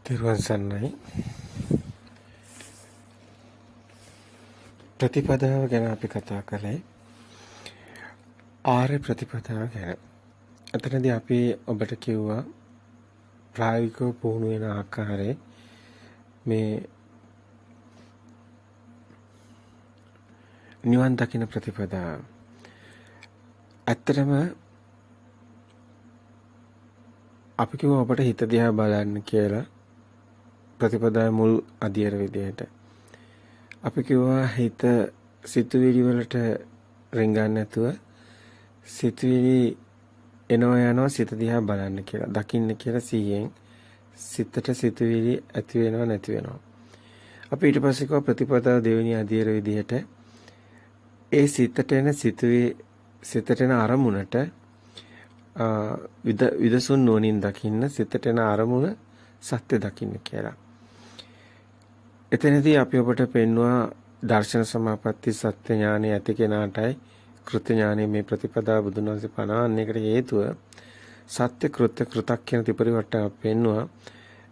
තිරුවන් සරණයි. ප්‍රතිපදාව ගැන අපි කතා කළේ ආර්ය ප්‍රතිපදාව ගැන. එතනදී අපි ඔබට කිව්වා ප්‍රායෝගිකව පුහුණු වෙන ආකාරයේ මේ නිවන් දකින ප්‍රතිපදාව. ඇත්තටම අපි කිව්වා ඔබට හිත දිහා බලන්න කියලා ප්‍රතිපදාවේ මුල් අධ්‍යයන විදිහට. අපි කිව්වා හිත සිතුවිලි වලට රිංගන්නේ නැතුව සිතුවිලි එනවා යනවා සිත දිහා බලන්න කියලා. දකින්න කියලා සිහියෙන් සිතට සිතුවිලි ඇති වෙනවා නැති වෙනවා. අපි ඊට පස්සේ කිව්වා ප්‍රතිපදාව දෙවෙනි අධ්‍යයන විදිහට ඒ සිතට එන සිතට එන අරමුණට විදසුන් නුවණින් දකින්න සිතට එන අරමුණ සත්‍ය දකින්න කියලා. එතනදී අපි ඔබට පෙන්වුවා දර්ශන සමාපatti සත්‍ය ඥානෙ ඇති කෙනාටයි කෘත්‍ය ඥානෙ මේ ප්‍රතිපදාව බුදුන් වහන්සේ පනවන්නේකට හේතුව සත්‍ය කෘත්‍ය කෘතක් කියන ත්‍රිපරිවර්තන පෙන්වුවා.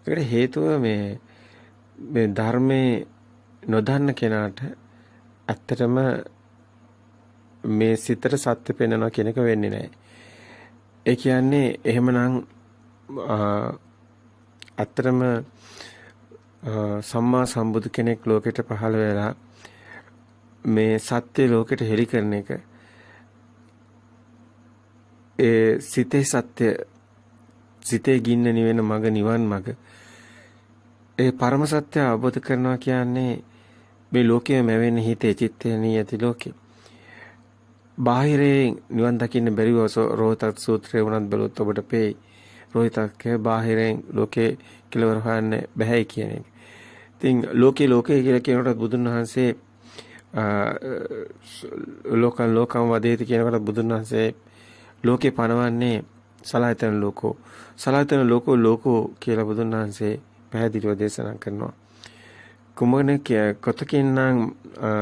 ඒකට හේතුව මේ ධර්මයේ නොදන්න කෙනාට ඇත්තටම මේ සිතට සත්‍ය පෙන්වනවා කියන එක වෙන්නේ නැහැ. ඒ කියන්නේ එහෙමනම් ඇත්තටම සම්මා සම්බුදු කෙනෙක් ලෝකෙට පහළ වෙලා මේ සත්‍ය ලෝකෙට හෙළි කරන එක ඒ සිතේ සත්‍ය සිතේ ගින්න නිවෙන මග නිවන් මග ඒ පරම සත්‍ය අවබෝධ කරනවා කියන්නේ මේ ලෝකයේ මැවෙන හිතේ චිත්තේ නියති ලෝකේ බාහිරේ නිවන් දකින්න බැරිව රෝහතක් සූත්‍රය වුණත් බලුත් ඔබට පෙයි රෝහිතක් බාහිරෙන් ලෝකේ කෙලවර හොයන්න බැහැයි කියන එක. ඉතින් ලෝකේ කියලා කියනකොට බුදුන් වහන්සේ ලෝකම් වදේති කියනකොට බුදුන් වහන්සේ ලෝකේ පනවන්නේ සලආයතන ලෝකෝ. සලආයතන ලෝකෝ කියලා බුදුන් වහන්සේ පැහැදිලිව දේශනා කරනවා. කුමන කොතකින්නම්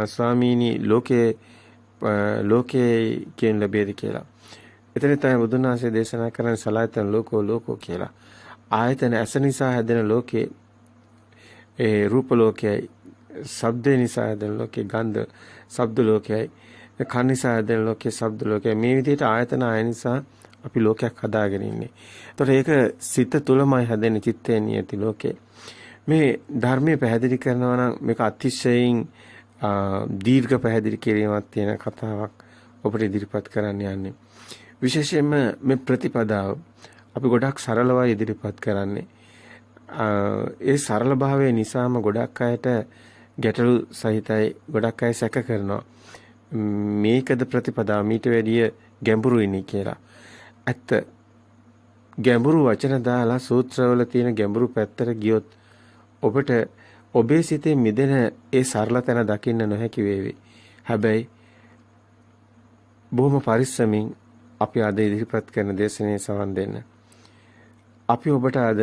ස්වාමීනි ලෝකේ කියන ලැබෙද කියලා. එතන තමයි බුදුන් වහන්සේ දේශනා කරන සලආයතන ලෝකෝ කියලා. ආයතන ඇස නිසා හැදෙන ලෝකේ ඒ රූප ලෝකයයි, ශබ්ද නිසා හැදෙන ලෝකේ ගන්ධ ශබ්ද ලෝකයයි, කන් නිසා හැදෙන ලෝකේ ශබ්ද ලෝකයයි. මේ විදිහට ආයතන ආය නිසා අපි ලෝකයක් හදාගෙන ඉන්නේ. ඒතකොට ඒක සිත තුලමයි හැදෙන චිත්තේ නියති ලෝකේ. මේ ධර්මයේ පැහැදිලි කරනවා නම් මේක අතිශයින් දීර්ඝ පැහැදිලි කිරීමක් තියෙන කතාවක් ඔබට ඉදිරිපත් කරන්න යන්නේ. විශේෂයෙන්ම මේ ප්‍රතිපදාව අපි ගොඩක් සරලවයි ඉදිරිපත් කරන්නේ. ඒ සරල භාවය නිසාම ගොඩක් අයට ගැටලු සහිතයි. ගොඩක් අය සැක කරනවා මේකද ප්‍රතිපදාව මීට වැඩිය ගැඹුරුයිනි කියලා. ඇත්ත ගැඹුරු වචන දාලා සූත්‍රවල තියෙන ගැඹුරු පැත්තට ගියොත් ඔබට ඔබේ සිතේ මිදෙන ඒ සරල තැන දකින්න නොහැකි වේවි. හැබැයි බොහොම පරිස්සමින් අපි අද ඉදිරිපත් කරන දේශනේ සවන් දෙන්න. අපි ඔබට අද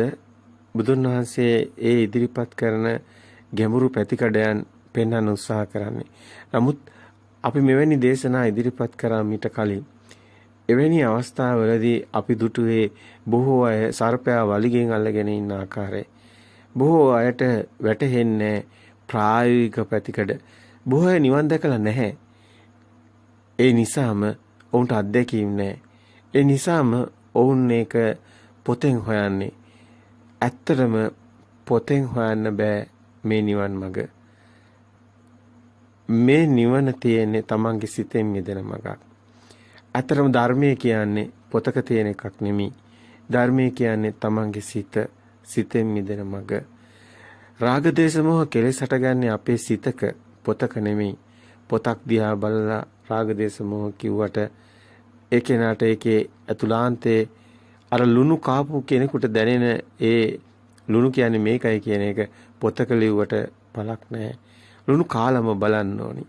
බුදුන් වහන්සේ ඒ ඉදිරිපත් කරන ගැඹුරු පැතිකඩයන් පෙන්වන්න උත්සාහ කරන්නේ. නමුත් අපි මෙවැනි දේශනා ඉදිරිපත් කරා මීට කලින් එවැනි අවස්ථාවලදී අපි දුටුවේ බොහෝ අය සර්පයා වලිගෙන් අල්ලගෙන ඉන්න ආකාරය. බොහෝ අයට වැටහෙන්නේ ප්‍රායෝගික පැතිකඩ. බොහෝ අය නිවන් දැකලා නැහැ. ඒ නිසාම ඔවුන්ට අත්දැකීම් නැහැ. ඒ නිසාම ඔවුන් ඒක පොතෙන් හොයන්නේ. ඇත්තටම පොතෙන් හොයන්න බෑ මේ නිවන් මඟ. මේ නිවන තියෙන්නේ තමන්ගේ සිතෙන් මිදෙන මඟක්. ඇත්තටම ධර්මයේ කියන්නේ පොතක තියෙන එකක් නෙමෙයි. ධර්මයේ කියන්නේ තමන්ගේ සිතෙන් මිදෙන මඟ. රාග දේශ මොහ කෙලෙස් හටගන්නේ අපේ සිතක පොතක නෙමෙයි. පොතක් දිහා බලලා රාග දේශ මොහ කිව්වට ඒ කෙනාට ඒකේ අතුලාන්තේ අර ලුණු කාපු කෙනෙකුට දැනෙන ඒ ලුණු කියන්නේ මේකයි කියන එක පොතක ලිව්වට පළක් නැහැ. ලුණු කාලම බලන්න ඕනි.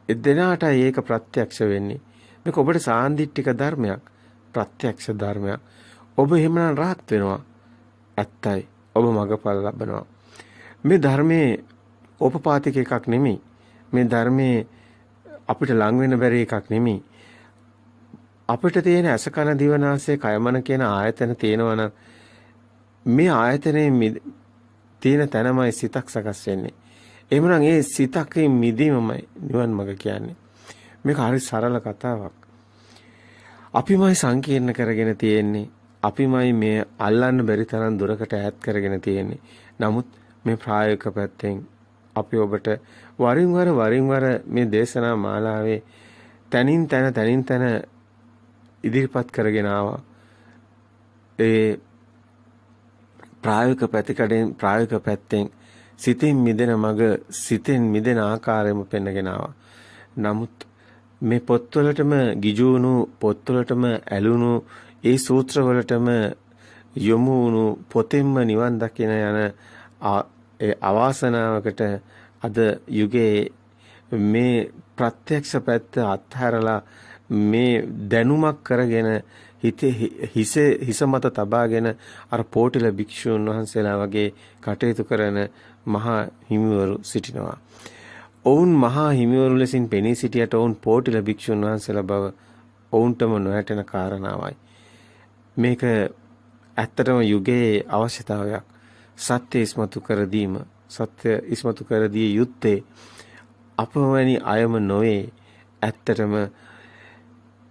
ඒ දෙනාට ඒක ප්‍රත්‍යක්ෂ වෙන්නේ. මේක ඔබට සාන්දිටික ධර්මයක්, ප්‍රත්‍යක්ෂ ධර්මයක්. ඔබ එහෙමනම් rahat වෙනවා. ඇත්තයි. ඔබ මගපල ලබනවා. මේ ධර්මයේ ඕපපාතික එකක් නෙමෙයි. මේ ධර්මයේ අපිට ලඟ වෙන්න බැරි එකක් නෙමෙයි. අපිට තියෙන ඇස කන දිව නාසය කය මන කියන ආයතන තියෙනවා නම් මේ ආයතනයේ තියෙන තැනමයි සිතක් සකස් වෙන්නේ. එහෙමනම් ඒ සිතකේ මිදීමමයි නිවන් මඟ කියන්නේ. මේක හරි සරල කතාවක්. අපිමයි සංකීර්ණ කරගෙන තියෙන්නේ. අපිමයි මේ අල්ලන්න බැරි තරම් දුරකට ඈත් කරගෙන තියෙන්නේ. නමුත් මේ ප්‍රායෝගික පැත්තෙන් අපි ඔබට වරින් වර මේ දේශනා මාලාවේ තනින් තන ඉදිරිපත් කරගෙන ආවා. ඒ ප්‍රායෝගික පැත්තෙන් සිතින් මිදෙන මඟ සිතෙන් මිදෙන ආකාරයම පෙන්වගෙන ආවා. නමුත් මේ පොත්වලටම ගිජුණු පොත්වලටම ඇලුණු ඒ සූත්‍රවලටම යොමු වුණු පොතෙන්ම නිවන් දකින යන ඒ අවාසනාවකට අද යුගයේ මේ ප්‍රත්‍යක්ෂ පැත්ත අත්හැරලා මේ දැනුමක් කරගෙන හිස මත තබාගෙන අර පෝටිල භික්ෂුන් වහන්සේලා වගේ කටයුතු කරන මහා හිමිවරු සිටිනවා. ඔවුන් මහා හිමිවරු ලෙසින් පෙනී සිටියට ඔවුන් පෝටිල භික්ෂුන් වහන්සේලා බව ඔවුන්ටම නොහැටෙන කාරණාවයි. මේක ඇත්තටම යුගයේ අවශ්‍යතාවයක්. සත්‍ය ඉස්මතු කර දීම, සත්‍ය ඉස්මතු කර දිය යුත්තේ අපවැනි අයම නොවේ. ඇත්තටම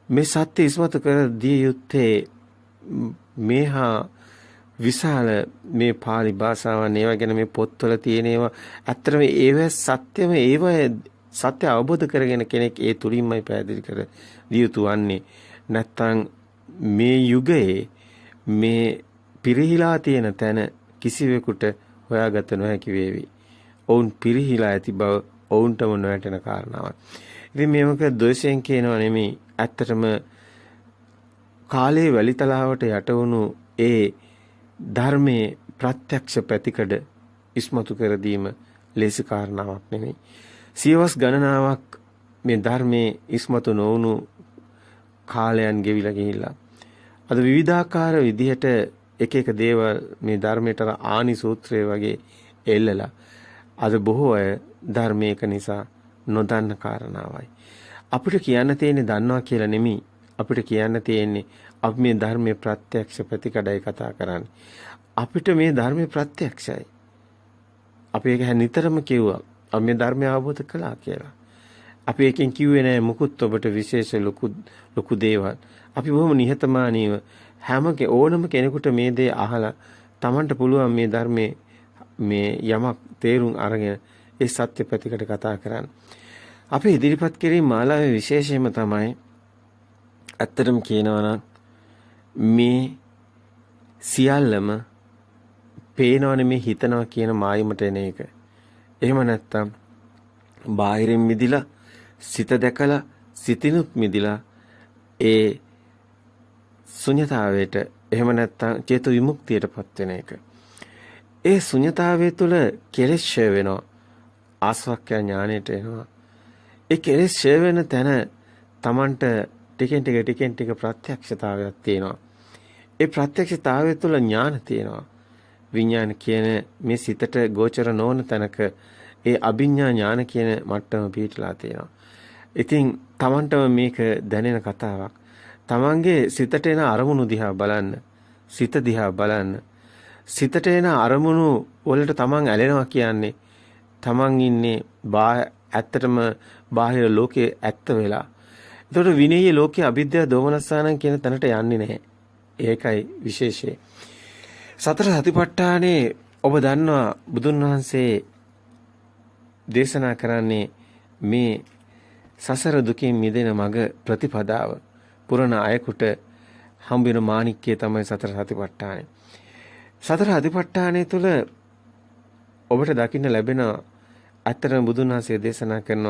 මේ සත්‍ය ඉස්මතු කර දිය යුත්තේ මේහා විශාල මේ පාලි භාෂාවන් ඒවා ගැන මේ පොත්වල තියෙන ඒවා ඇත්තටම ඒව සත්‍යම ඒව සත්‍ය අවබෝධ කරගෙන කෙනෙක් ඒ තුලින්මයි පැහැදිලි කර දිය යුතු වන්නේ. නැත්තම් මේ යුගයේ මේ පිරිහිලා තියෙන තැන කිසිවෙකුට හොයාගත නොහැකි වේවි. ඔවුන් පිරිහිලා ඇති බව ඔවුන්ටම නොවැටෙන කාරණාවක්. ඉතින් මේක ද්වේෂයෙන් කියනවා නෙමෙයි. ඇත්තටම කාලේ වැලිතලාවට යටවුණු ඒ ධර්මයේ ප්‍රත්‍යක්ෂ පැතිකඩ ඉස්මතු කර දීම ලේසි කාරණාවක් නෙමෙයි. සියවස් ගණනාවක් මේ ධර්මයේ ඉස්මතු නොවුණු කාලයන් ගෙවිලා ගිහිල්ලා අද විවිධාකාර විදිහට එක දේවල් මේ ධර්මයට ආනි සූත්‍රය වගේ එල්ලලා අද බොහෝ අය ධර්මයක නිසා නොදන්න කාරණාවයි. අපිට කියන්න තියෙන්නේ දන්නවා කියලා නෙමෙයි. අපිට කියන්න තියෙන්නේ අපි මේ ධර්මයේ ප්‍රත්‍යක්ෂ ප්‍රතිකඩයි කතා කරන්නේ. අපිට මේ ධර්මයේ ප්‍රත්‍යක්ෂයි. අපි ඒක නිතරම කිව්වා. අපි මේ ධර්මය අවබෝධ කළා කියලා. අපි එකෙන් කිව්වේ නෑ මුකුත් ඔබට විශේෂ ලොකු දේවල්. අපි බොහොම නිහතමානීව හැම ඕනම කෙනෙකුට මේ දේ අහලා Tamanට පුළුවන් මේ ධර්මයේ මේ යමක් තේරුම් අරගෙන ඒ සත්‍ය පැතිකඩ කතා කරන්න. අපි ඉදිරිපත් කිරීම මාලාවේ විශේෂයම තමයි ඇත්තටම කියනවා නම් මේ සියල්ලම පේනවනේ මේ හිතනවා කියන මායිමට එන එක. එහෙම නැත්තම් බාහිරින් මිදිලා සිත දැකලා සිතිනුත් මිදිලා ඒ ශුන්‍යතාවයට එහෙම නැත්තම් චේතු විමුක්තියටපත් වෙන එක. ඒ ශුන්‍යතාවය තුළ කෙලෙස් ඡය වෙනවා. ආස්වක්ඛ්‍ය ඥාණයට එනවා. ඒ කෙලෙස් ඡය වෙන තැන Tamanට ටිකෙන් ටික ප්‍රත්‍යක්ෂතාවයක් තියෙනවා. ඒ ප්‍රත්‍යක්ෂතාවය තුළ ඥාන තියෙනවා. විඥාන කියන මේ සිතට ගෝචර නොවන තැනක ඒ අභිඥා ඥාන කියන මට්ටම පිටලා තියෙනවා. ඉතින් Tamanටම මේක දැනෙන කතාවක්. Tamanගේ සිතට එන අරමුණු දිහා බලන්න. සිත දිහා බලන්න. සිතට එන අරමුණු වලට Taman ඇලෙනවා කියන්නේ Taman ඉන්නේ ඇත්තටම බාහිර ලෝකයේ ඇත්ත වෙලා. ඒතකොට විනීය ලෝකයේ අවිද්‍යාව දෝමනස්සානං කියන තැනට යන්නේ නැහැ. ඒකයි විශේෂය. සතර සතිපට්ඨානේ ඔබ දන්නවා බුදුන් වහන්සේ දේශනා කරන්නේ මේ සසර දුකින් මිදෙන මඟ ප්‍රතිපදාව පුරණ අයකට හම්බ වෙන මාණික්කය තමයි සතර සතිපට්ඨානේ. සතර සතිපට්ඨානේ තුල ඔබට දකින්න ලැබෙන අතරම බුදුන් වහන්සේ දේශනා කරන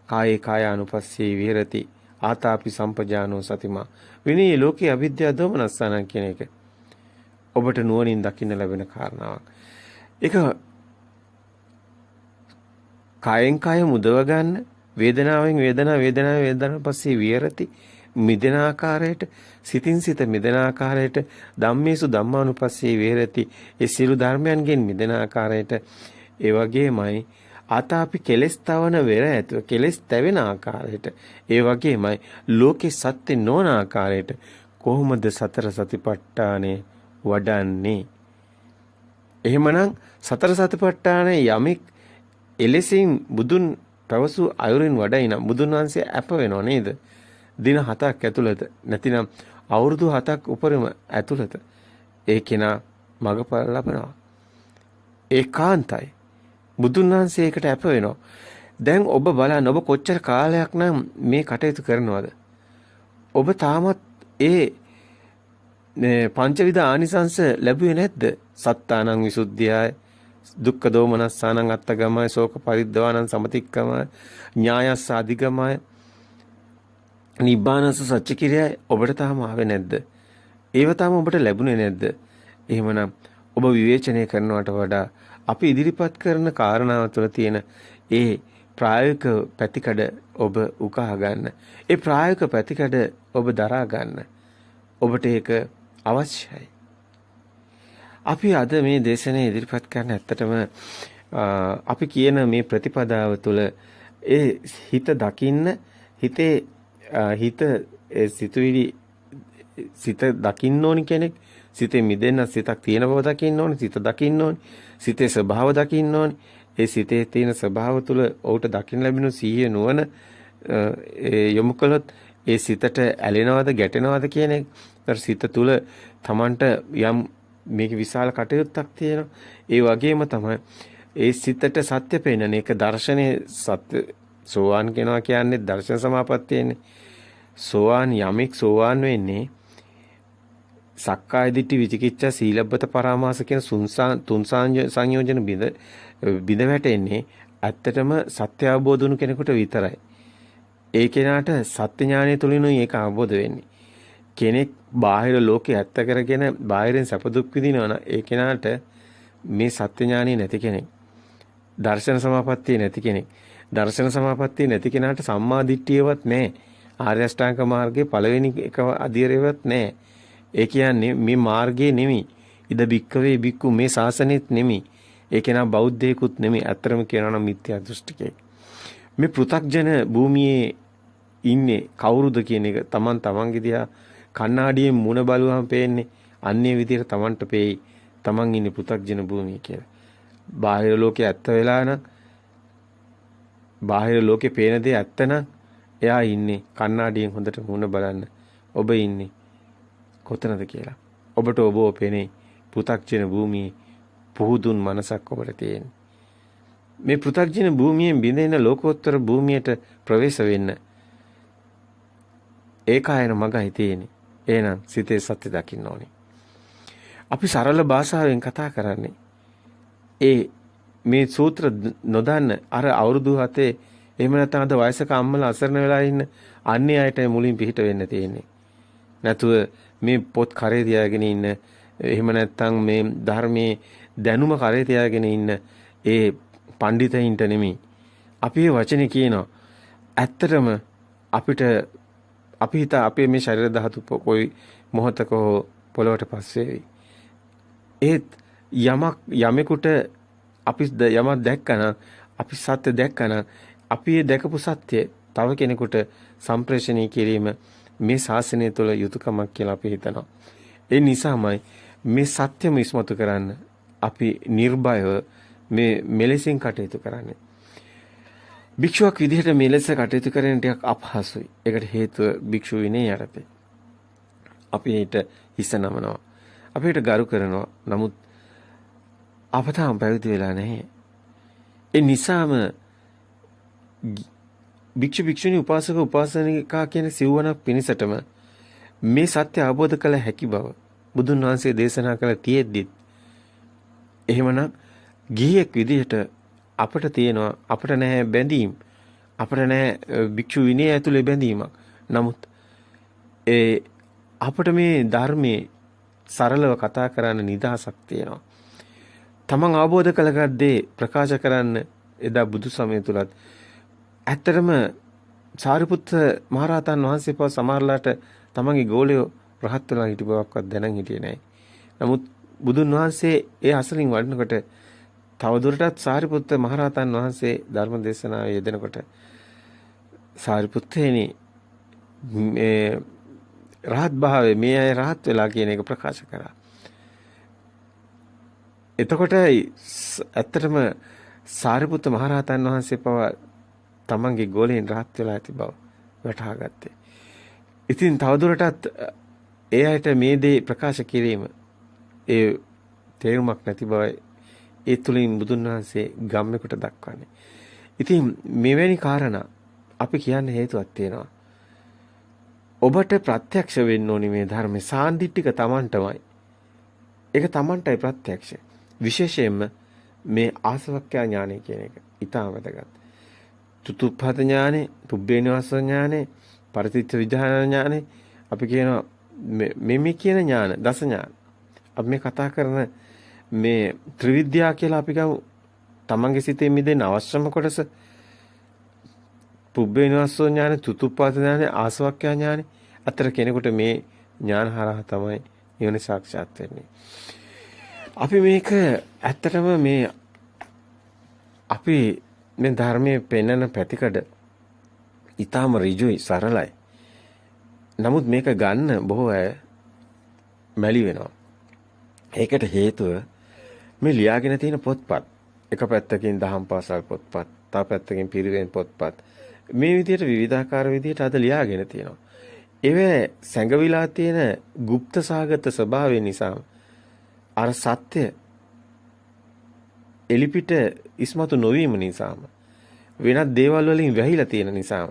කායේ කායානුපස්සී විහෙරති ආතාපි සම්පජානෝ සතිමා විනී ලෝකේ අවිද්‍යාව දෝමනස්සානං කියන එක ඔබට නුවණින් දකින්න ලැබෙන කාරණාවක්. ඒක කායෙන් කාය මුදව ගන්න වේදනාවෙන් වේදනාව පස්සේ විහෙරති මිදෙන ආකාරයට සිතින් සිත මිදෙන ආකාරයට ධම්මේසු ධම්මානුපස්සී විහෙරති ඒ සියලු ධර්මයන්ගෙන් මිදෙන ආකාරයට ඒ වගේමයි ආතාපි කෙලස් තවන වෙර ඇතුව කෙලස් තැවෙන ආකාරයට ඒ වගේමයි ලෝකේ සත්‍ය නොවන ආකාරයට කොහොමද සතර සතිපට්ඨානේ වඩන්නේ එහෙමනම් සතර සතිපට්ඨාන යමෙක් එලෙසින් බුදුන් පැවසු අයුරින් වඩයි නම් බුදුන් වහන්සේ අප වෙනව නේද? දින 7ක් ඇතුළත නැතිනම් අවුරුදු 7ක් උපරිම ඇතුළත ඒ කෙනා මගපල ලබනවා. ඒකාන්තයි. බුදුන් වහන්සේ ඒකට අප වෙනවා. දැන් ඔබ බලන්න ඔබ කොච්චර කාලයක් නම් මේ කටයුතු කරනවද? ඔබ තාමත් ඒ පංචවිධ ආනිසංස ලැබුවේ නැද්ද? සත්තානං විසුද්ධියයි, දුක්ඛ දෝමනස්සානං අත්තගමයි, ශෝක පරිද්දවානං සමතික්කමයි, ඥායස්ස අධිගමයි, නිබ්බානස්ස සච්ච කිරියයි ඔබට තාම ආවේ නැද්ද? ඒව තාම ඔබට ලැබුණේ නැද්ද? එහෙමනම් ඔබ විවේචනය කරනවට වඩා අපි ඉදිරිපත් කරන කාරණාව තුළ තියෙන ඒ ප්‍රායෝගික පැතිකඩ ඔබ උකහා ගන්න. ඒ ප්‍රායෝගික පැතිකඩ ඔබ දරා ගන්න. ඔබට ඒක අවශ්‍යයි. අපි අද මේ දේශනේ ඉදිරිපත් කරන ඇත්තටම අපි කියන මේ ප්‍රතිපදාව තුළ ඒ හිත දකින්න හිතේ හිත සිතුවිලි සිත දකින්න ඕනි කෙනෙක් සිතේ මිදෙන්න සිතක් තියෙන බව දකින්න ඕනි සිත දකින්න ඕනි සිතේ ස්වභාව දකින්න ඕනි ඒ සිතේ තියෙන ස්වභාව තුළ ඔහුට දකින්න ලැබෙන සිහිය නුවණ යොමු කළොත් ඒ සිතට ඇලෙනවද ගැටෙනවද කියන එක සිත තුළ Tamanට යම් මේක විශාල කටයුත්තක් තියෙනවා. ඒ වගේම තමයි ඒ සිතට සත්‍ය පේනන එක දර්ශනේ සත්‍ය සෝවාන් කියනවා කියන්නේ දර්ශන සමාපත්තියනේ. සෝවාන් යමෙක් සෝවාන් වෙන්නේ සක්කාය දිට්ඨි විචිකිච්ඡා සීලබ්බත පරාමාස කියන තුන් සංයෝජන බිඳ වැටෙන්නේ ඇත්තටම සත්‍ය අවබෝධ වුණු කෙනෙකුට විතරයි. ඒ කෙනාට සත්‍ය ඥානය තුලිනුයි ඒක අවබෝධ වෙන්නේ. කෙනෙක් බාහිර ලෝකේ ඇත්ත කරගෙන බාහිරින් සැප දුක් විඳිනවා නම් ඒ කෙනාට මේ සත්‍ය ඥානය නැති කෙනෙක්. දර්ශන සමාපත්තිය නැති කෙනෙක්. දර්ශන සමාපත්තිය නැති කෙනාට සම්මා දිට්ඨියවත් නැහැ. ආර්ය අෂ්ටාංග මාර්ගයේ පළවෙනි එක අධීරයවත් නැහැ. ඒ කියන්නේ මේ මාර්ගයේ නෙමෙයි. ඉද බික්කවේ බික්කු මේ ශාසනෙත් නෙමෙයි. ඒ කෙනා බෞද්ධයෙකුත් නෙමෙයි. අත්‍තරම කියනවා නම් මිත්‍යා දෘෂ්ටිකයෙක්. මේ පෘථග්ජන භූමියේ ඉන්නේ කවුරුද කියන එක තමන්ගේ දිහා කණ්ණාඩියෙන් මුණ බලුවම පේන්නේ අන්නේ විදිහට තමන්ට පේයි තමන් ඉන්නේ පෘථග්ජන භූමිය කියලා. බාහිර ලෝකේ ඇත්ත වෙලා නම් බාහිර ලෝකේ පේන දේ ඇත්ත නම් එයා ඉන්නේ කණ්ණාඩියෙන් හොඳට මුණ බලන්න. ඔබ ඉන්නේ කොතනද කියලා. ඔබට ඔබ පේන්නේ පෘථග්ජන භූමියේ පුහුදුන් මනසක් ඔබට තියෙන්නේ. මේ පෘථග්ජන භූමියෙන් බිඳෙන ලෝකෝත්තර භූමියට ප්‍රවේශ වෙන්න ඒකායන මගයි තියෙන්නේ. එහෙනම් සිතේ සත්‍ය දකින්න ඕනේ. අපි සරල භාෂාවෙන් කතා කරන්නේ. මේ සූත්‍ර නොදන්න අර අවුරුදු 7 එහෙම නැත්නම් අද වයසක අම්මලා අසරණ වෙලා ඉන්න අන්නේ අයට මුලින් පිහිට වෙන්න තියෙන්නේ. නැතුව මේ පොත් කරේ තියාගෙන ඉන්න එහෙම නැත්නම් මේ ධර්මයේ දැනුම කරේ තියාගෙන ඉන්න ඒ පඬිතයින්ට නෙමෙයි. අපි මේ වචනේ කියනවා. ඇත්තටම අපිට අපි හිත අපේ මේ ශරීර ධාතු කොයි මොහතක පොළොවට පස්සේ වෙයි. ඒත් යමෙකුට අපි යමක් දැක්කනම් අපි සත්‍ය දැක්කනම් අපි ඒ දැකපු සත්‍ය තව කෙනෙකුට සම්ප්‍රේෂණය කිරීම මේ ශාසනය තුළ යුතුයකමක් කියලා අපි හිතනවා. ඒ නිසාමයි මේ සත්‍යම ඉස්මතු කරන්න අපි නිර්භයව මේ මෙලෙසින් කටයුතු කරන්නේ. භික්ෂුවක් විදිහට මෙලෙස කටයුතු කරන ටිකක් අපහසුයි. ඒකට හේතුව භික්ෂු විනය යටතේ. අපි ඊට හිස නමනවා. අපි ඊට ගරු කරනවා. නමුත් අප තාම පැවිදි වෙලා නැහැ. ඒ නිසාම භික්ෂු භික්ෂුණී උපාසක උපාසනිකා කියන සිව්වණක් පිණිසටම මේ සත්‍ය අවබෝධ කළ හැකි බව බුදුන් වහන්සේ දේශනා කළ තියෙද්දි එහෙමනම් ගිහියෙක් විදිහට අපට තියෙනවා අපට නැහැ බැඳීම් අපට නැහැ භික්ෂු විනය ඇතුලේ බැඳීමක්. නමුත් අපට මේ ධර්මයේ සරලව කතා කරන්න නිදහසක් තියෙනවා. තමන් අවබෝධ කළගත්තේ ප්‍රකාශ කරන්න එදා බුදු සමය තුලත් ඇත්තටම සාරිපුත්ත මහරහතන් වහන්සේ පව සමහරලාට තමන්ගේ ගෝලයෝ රහත් වෙලා හිටි බවක්වත් දැනන් හිටියේ නැහැ. නමුත් බුදුන් වහන්සේ ඒ අසලින් වඩනකොට තවදුරටත් සාරිපුත්ත මහරහතන් වහන්සේ ධර්ම දේශනාවේ යෙදෙනකොට සාරිපුත්තේනි මේ රහත් භාවයේ මේ අය රහත් වෙලා කියන එක ප්‍රකාශ කරා. එතකොට ඇත්තටම සාරිපුත්ත මහරහතන් වහන්සේ පවා තමන්ගේ ගෝලයෙන් රහත් වෙලා ඇති බව වටහා ගත්තේ. ඉතින් තවදුරටත් ඒ අයට මේ දේ ප්‍රකාශ කිරීම ඒ තේරුමක් නැති බවයි ඒ තුලින් බුදුන් වහන්සේ ගම්මෙකුට දක්වන්නේ. ඉතින් මෙවැනි කාරණා අපි කියන්න හේතුවක් තියෙනවා. ඔබට ප්‍රත්‍යක්ෂ වෙන්න ඕනි මේ ධර්මයේ සාන්දිටික තමන්ටමයි. ඒක තමන්ටයි ප්‍රත්‍යක්ෂ. විශේෂයෙන්ම මේ ආසවක්ඛ්‍යා ඥානය කියන එක ඊටම වැදගත්. චතුප්පත ඥානෙ, පුබ්බේනවාස ඥානෙ, පරිත්‍ත්‍ය විඥාන ඥානෙ අපි කියනවා මේ කියන ඥාන, දස ඥාන. අපි මේ කතා කරන මේ ත්‍රිවිද්‍යා කියලා අපි ගමු. තමන්ගේ සිතේ මිදෙන්න අවශ්‍යම කොටස පුබ්බේනවාස ඥානෙ, චතුප්පත ඥානෙ, ආසවක්ඛ්‍යා ඥානෙ. අතර කෙනෙකුට මේ ඥාන හරහා තමයි නිවන සාක්ෂාත් වෙන්නේ. අපි මේක ඇත්තටම අපි මේ ධර්මයේ පෙන්වන පැතිකඩ ඊටාම ඍජුයි, සරලයි. නමුත් මේක ගන්න බොහෝ අය මැලි වෙනවා. ඒකට හේතුව මේ ලියාගෙන තියෙන පොත්පත්. එක පැත්තකින් දහම් පාසල් පොත්පත්, තව පැත්තකින් පිරිවෙන් පොත්පත්. මේ විදිහට විවිධාකාර විදිහට අද ලියාගෙන තියෙනවා. ඒවේ සැඟවිලා තියෙන গুপ্ত සාගත ස්වභාවය නිසා අර සත්‍ය එලිපිට ඉස්මතු නොවීම නිසාම වෙනත් දේවල් වලින් වැහිලා තියෙන නිසාම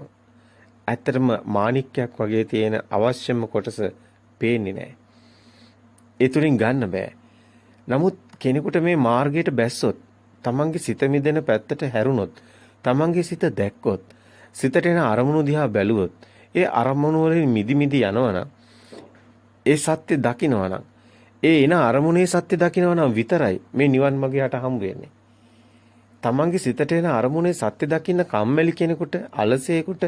ඇත්තටම මාණික්කයක් වගේ තියෙන අවශ්‍යම කොටස පේන්නේ නැහැ. ඒ තුලින් ගන්න බෑ. නමුත් කෙනෙකුට මේ මාර්ගයට බැස්සොත්, තමන්ගේ සිත මිදෙන පැත්තට හැරුණොත්, තමන්ගේ සිත දැක්කොත්, සිතට එන අරමුණු දිහා බැලුවොත්, ඒ අරමුණු වලින් මිදි යනවනම්, ඒ සත්‍ය දකින්නවනම්, ඒ එන අරමුණේ සත්‍ය දකින්නවනම් විතරයි මේ නිවන් මාර්ගය යට හම්බ වෙන්නේ. තමන්ගේ සිතට එන අරමුණේ සත්‍ය දකින්න කම්මැලි කෙනෙකුට, අලසයෙකුට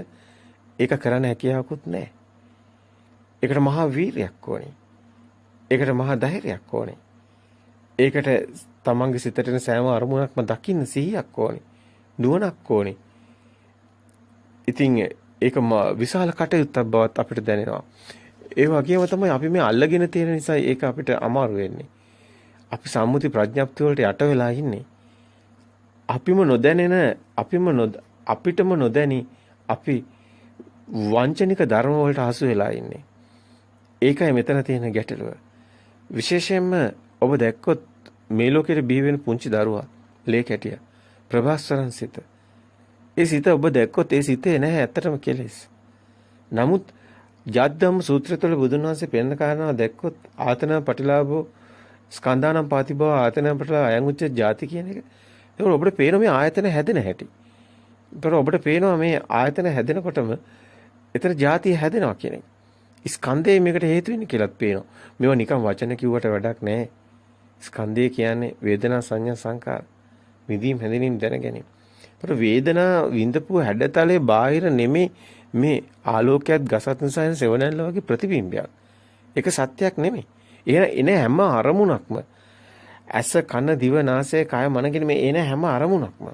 ඒක කරන්න හැකියාවකුත් නැහැ. ඒකට මහා වීරියක් ඕනේ. ඒකට මහා ධෛර්යයක් ඕනේ. ඒකට තමන්ගේ සිතට එන සෑම අරමුණක්ම දකින්න සිහියක් ඕනේ. නුවණක් ඕනේ. ඉතින් ඒක විශාල කටයුත්තක් බවත් අපිට දැනෙනවා. ඒ වගේම තමයි අපි මේ අල්ලගෙන තියෙන නිසා ඒක අපිට අමාරු වෙන්නේ. අපි සම්මුති ප්‍රඥප්තිය වලට යට වෙලා ඉන්නේ. අපිම නොදැනෙන, අපිටම නොදැනි අපි වංචනික ධර්ම වලට හසු වෙලා ඉන්නේ. ඒකයි මෙතන තියෙන ගැටලුව. විශේෂයෙන්ම ඔබ දැක්කොත් මේ ලෝකෙට බිහි වෙන පුංචි දරුවා, ලේ කැටිය, ප්‍රභාස්වරන් සිත. ඒ සිත ඔබ දැක්කොත් ඒ සිතේ නැහැ ඇත්තටම කෙලෙස්. නමුත් ජාද්දම් සූත්‍රය තුළ බුදුන් වහන්සේ පෙන්න කාරණා දැක්කොත් ආතන පටිලාභෝ ස්කන්ධානම් පාතිභව ආතන පටිලා අයං උච්ච ಜಾති කියන එක. ඒක ඔබට පේන මේ ආයතන හැදෙන හැටි. ඒතර ඔබට පේනවා මේ ආයතන හැදෙනකොටම එතන ಜಾතිය හැදෙනවා කියන එක. ස්කන්ධය මේකට හේතු වෙන්නේ කියලාත් පේනවා. මේවා නිකන් වචන කිව්වට වැඩක් නැහැ. ස්කන්ධය කියන්නේ වේදනා සංඥා සංකාර. විදීම් හැදෙනින් දැන ගැනීම. ඒතර වේදනා විඳපු හැඩතලේ බාහිර නෙමේ මේ ආලෝකයක් ගසත් නිසා එන සෙවණැල්ල වගේ ප්‍රතිබිම්බයක්. ඒක සත්‍යයක් නෙමෙයි. එන හැම අරමුණක්ම ඇස කන දිව නාසය කය මන කියන මේ එන හැම අරමුණක්ම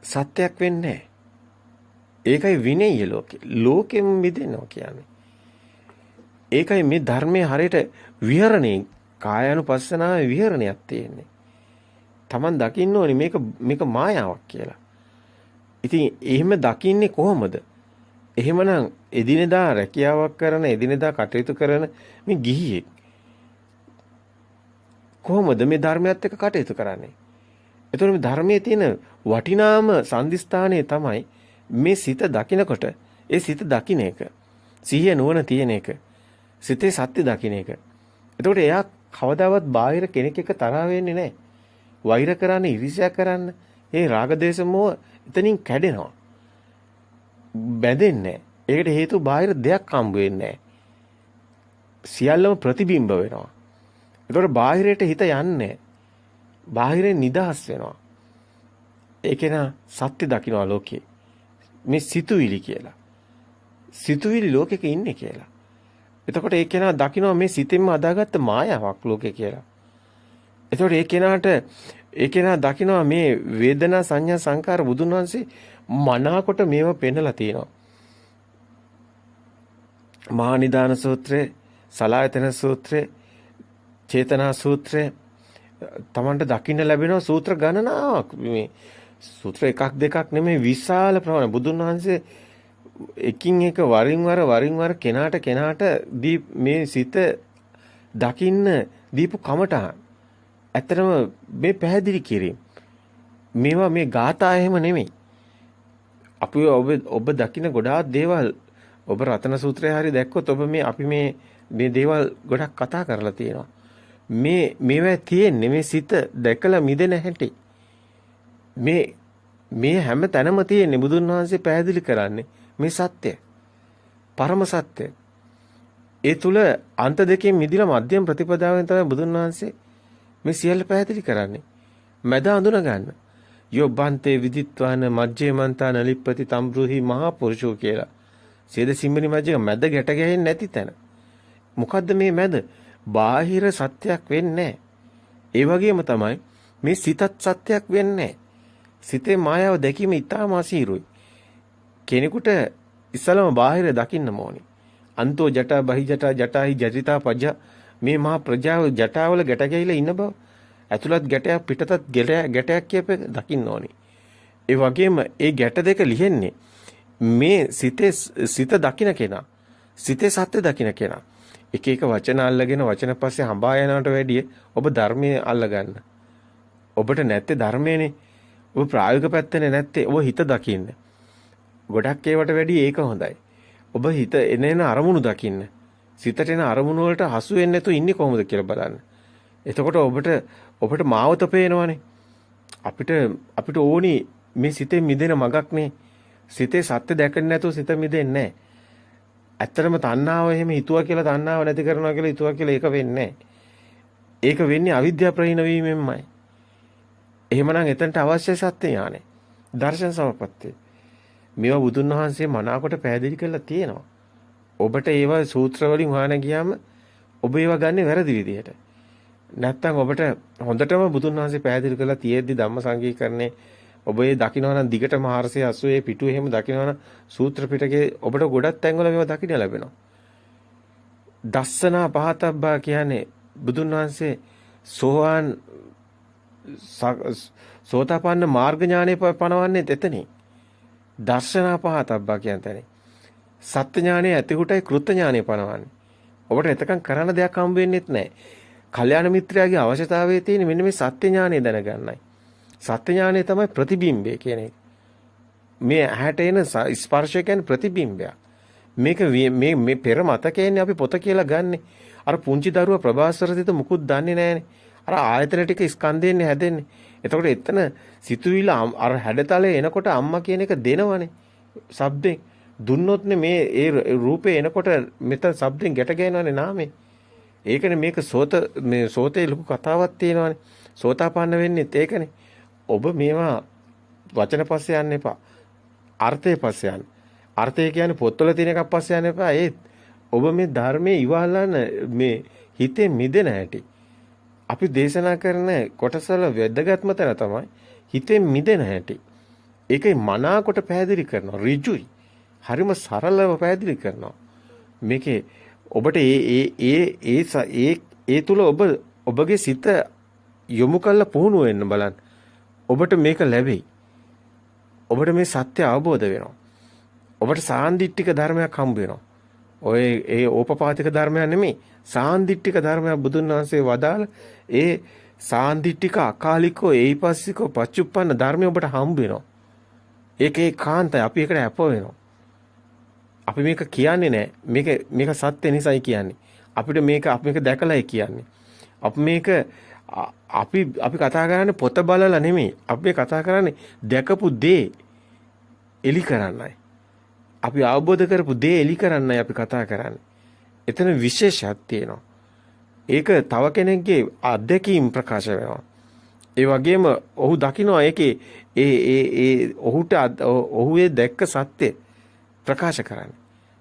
සත්‍යයක් වෙන්නේ නැහැ. ඒකයි විනය්‍ය ලෝකේ. ලෝකෙම මිදෙනවා කියන්නේ. ඒකයි මේ ධර්මයේ හරියට විහරණේ කායानुපස්සනාවේ විහරණයක් තියෙන්නේ. Taman දකින්න ඕනේ මේක මායාවක් කියලා. ඉතින් එහෙම දකින්නේ කොහොමද? එහෙමනම් එදිනෙදා රැකියාවක් කරන, එදිනෙදා කටයුතු කරන මේ ගිහියෙක් කොහොමද මේ ධර්මයත් එක්ක කටයුතු කරන්නේ? එතකොට මේ ධර්මයේ තියෙන වටිනාම සම්දිස්ථානයේ තමයි මේ සිත දකිනකොට ඒ සිත දකින්න එක. සිහිය නුවණ තියෙන එක. සිතේ සත්‍ය දකින්න එක. එතකොට එයා කවදාවත් බාහිර කෙනෙක් එක්ක තරහ වෙන්නේ නැහැ. වෛර කරන්න, ඊර්ෂ්‍යා කරන්න, ඒ රාග දේශ මොහ එතනින් කැඩෙනවා. බැඳෙන්නේ නැහැ. ඒකට හේතුව බාහිර දෙයක් හම්බ වෙන්නේ නැහැ. සියල්ලම ප්‍රතිබිම්බ වෙනවා. ඒතකොට බාහිරයට හිත යන්නේ බාහිරෙන් නිදහස් වෙනවා. ඒකේන සත්‍ය දකින්නවා ලෝකේ. මේ සිතුවිලි කියලා. සිතුවිලි ලෝකෙක ඉන්නේ කියලා. එතකොට ඒ කෙනා දකින්නවා මේ සිතෙන්ම අදාගත්ත මායාවක් ලෝකේ කියලා. එතකොට ඒ කෙනා දකින්නවා මේ වේදනා සංඥා සංකාර බුදුන් වහන්සේ මනාකොට මේව පෙන්නලා තියෙනවා. මහා නිදාන සූත්‍රයේ, සලායතන සූත්‍රයේ චේතනා සූත්‍රය තමන්ට දකින්න ලැබෙනවා සූත්‍ර ගණනාවක්. මේ සූත්‍ර එකක් දෙකක් නෙමෙයි විශාල ප්‍රමාණයක්. බුදුන් වහන්සේ එකින් එක වරින් වර කෙනාට මේ සිත දකින්න දීපු කමටහන්. ඇත්තටම මේ පැහැදිලි කිරීම. මේවා මේ ગાථා එහෙම නෙමෙයි. ඔබ දකින්න ගොඩාක් දේවල් ඔබ රතන සූත්‍රය හරි දැක්කොත් ඔබ අපි මේ දේවල් ගොඩක් කතා කරලා තියෙනවා. මේවා තියෙන්නේ මේ සිත දැකලා මිදෙන හැටි. මේ හැම තැනම තියෙන්නේ බුදුන් වහන්සේ පැහැදිලි කරන්නේ මේ සත්‍ය. පරම සත්‍ය. ඒ තුල අන්ත දෙකෙන් මිදිලා මධ්‍යම ප්‍රතිපදාවෙන් තමයි බුදුන් වහන්සේ මේ සියල්ල පැහැදිලි කරන්නේ. මැද අඳුන ගන්න. යොබ්බන්තේ විදිත්වාන මජ්ජේ මන්තාන ලිප්පති තම්බ්‍රුහි මහා පුරුෂෝ කියලා. සේද සිම්මනි මජ්ජේ මැද ගැට ගැහෙන්නේ නැති තැන. මොකද්ද මේ මැද? බාහිර සත්‍යයක් වෙන්නේ ඒ වගේම තමයි මේ සිතත් සත්‍යයක් වෙන්නේ සිතේ මායාව දැකීම ඉතාම අසීරුයි. කෙනෙකුට ඉස්සලම බාහිර දකින්න ඕනි. අන්තෝ ජටා බහි ජටා ජටාහි ජටිතා පජ මේ මහා ප්‍රජාව ජටාවල ගැට ගැහිලා ඉන්න බව. ඇතුළත් ගැටයක් පිටතත් ගැටයක් කියප දකින්න ඕනි. ඒ වගේම ඒ ගැට දෙක ලිහෙන්නේ මේ සිත දකින්න කෙනා. සිතේ සත්‍ය දකින්න කෙනා. එක එක වචන අල්ලගෙන වචන පස්සේ හඹා යනවට වැඩිය ඔබ ධර්මයේ අල්ලගන්න. ඔබට නැත්තේ ධර්මයේනේ. ඔබ ප්‍රායෝගික පැත්තනේ නැත්තේ. ඔබ හිත දකින්න. ගොඩක් ඒවට වැඩිය ඒක හොඳයි. ඔබ හිත එන අරමුණු දකින්න. සිතට එන අරමුණු වලට හසු වෙන්නේ නැතුව ඉන්නේ කොහොමද කියලා බලන්න. එතකොට ඔබට මාවත පේනවනේ. අපිට ඕනි මේ සිතේ මිදෙන මගක් නේ. සිතේ සත්‍ය දැකන්නේ නැතුව සිත මිදෙන්නේ නැහැ. ඇත්තටම තණ්හාව එහෙම හිතුවා කියලා තණ්හාව නැති කරනවා කියලා හිතුවා කියලා ඒක වෙන්නේ ඒක වෙන්නේ අවිද්‍යාව ප්‍රහීන වීමෙන්මයි. එහෙමනම් එතනට අවශ්‍ය සත්‍ය ඥානෙ. දර්ශන සමපත්තිය. මේවා බුදුන් වහන්සේ මනාකොට පැහැදිලි කරලා තියෙනවා. ඔබට ඒවා සූත්‍ර වලින් හොයන ගියාම ඔබ ඒවා ගන්නේ වැරදි විදිහට. නැත්තම් ඔබට හොඳටම බුදුන් වහන්සේ පැහැදිලි කරලා තියෙද්දි ධම්ම සංගීකරණේ ඔබ ඒ දකින්නවා නම් දිගටම 480 පිටු එහෙම දකින්නවා නම් සූත්‍ර පිටකේ ඔබට ගොඩක් තැන්වල මේවා දකින්න ලැබෙනවා. දස්සනා පහතබ්බා කියන්නේ බුදුන් වහන්සේ සෝතාපන්න මාර්ග ඥානෙ පනවන්නේ එතනින්. දර්ශනා පහතබ්බා කියන්නේ සත්‍ය ඥානෙ ඇතිකුටයි කෘත්‍ය ඥානෙ පනවන්නේ. ඔබට එතකන් කරන්න දෙයක් හම්බ වෙන්නේත් නැහැ. කල්යාණ මිත්‍රයාගේ අවශ්‍යතාවයේ තියෙන මෙන්න මේ සත්‍ය ඥානෙ දැනගන්නයි. සත්‍ය ඥානය තමයි ප්‍රතිබිම්බය කියන එක. මේ ඇහැට එන ස්පර්ශය කියන්නේ ප්‍රතිබිම්බයක්. මේක මේ පෙර මතකයන්නේ අපි පොත කියලා ගන්නෙ. අර පුංචි දරුවා ප්‍රභාස්වරදිත මුකුත් දන්නේ නැහනේ. අර ආයතන ටික ස්කන්ධයෙන් හැදෙන්නේ. එතකොට එතන සිතුවිල්ල අර හැඩතලේ එනකොට අම්මා කියන එක දෙනවනේ. ශබ්දෙන් දුන්නොත්නේ මේ ඒ රූපේ එනකොට මෙතන ශබ්දෙන් ගැට ගෑනවනේ නාමේ. ඒකනේ මේක සෝතේ ලොකු කතාවක් තියෙනවනේ. සෝතාපන්න වෙන්නේත් ඒකනේ. ඔබ මේවා වචන පස්සේ යන්න එපා. අර්ථය පස්සේ යන්න. අර්ථය කියන්නේ පොත්වල තියෙන එකක් පස්සේ යන්න එපා. ඒත් ඔබ මේ ධර්මයේ ඉවහලන මේ හිතේ මිදෙන හැටි. අපි දේශනා කරන කොටසල වැදගත්ම තැන තමයි හිතේ මිදෙන හැටි. ඒකයි මනාකොට පැහැදිලි කරනවා. ඍජුයි. හරිම සරලව පැහැදිලි කරනවා. මේකේ ඔබට ඒ තුල ඔබගේ සිත යොමු කරලා පුහුණු වෙන්න බලන්න. ඔබට මේක ලැබෙයි. ඔබට මේ සත්‍ය අවබෝධ වෙනවා. ඔබට සාන්දිටික ධර්මයක් හම්බ වෙනවා. ඔය ඒ ඕපපාතික ධර්මයක් නෙමෙයි. සාන්දිටික ධර්මයක් බුදුන් වහන්සේ වදාළ ඒ සාන්දිටික අකාලිකෝ ඒයිපස්සිකෝ පච්චුප්පන්න ධර්මය ඔබට හම්බ වෙනවා. ඒකේ කාන්තයි අපි ඒකට අප වෙනවා. අපි මේක කියන්නේ නැහැ. මේක සත්‍ය නිසායි කියන්නේ. අපිට මේක දැකලායි කියන්නේ. අපි කතා කරන්නේ පොත බලලා නෙමෙයි. අපි කතා කරන්නේ දැකපු දේ එලි කරන්නයි. අපි අවබෝධ කරපු දේ එලි කරන්නයි අපි කතා කරන්නේ. එතන විශේෂයක් තියෙනවා. ඒක තව කෙනෙක්ගේ අත්දැකීම් ප්‍රකාශ වෙනවා. ඒ වගේම ඔහු දකිනවා ඒකේ ඔහු ඒ දැක්ක සත්‍ය ප්‍රකාශ කරන්නේ.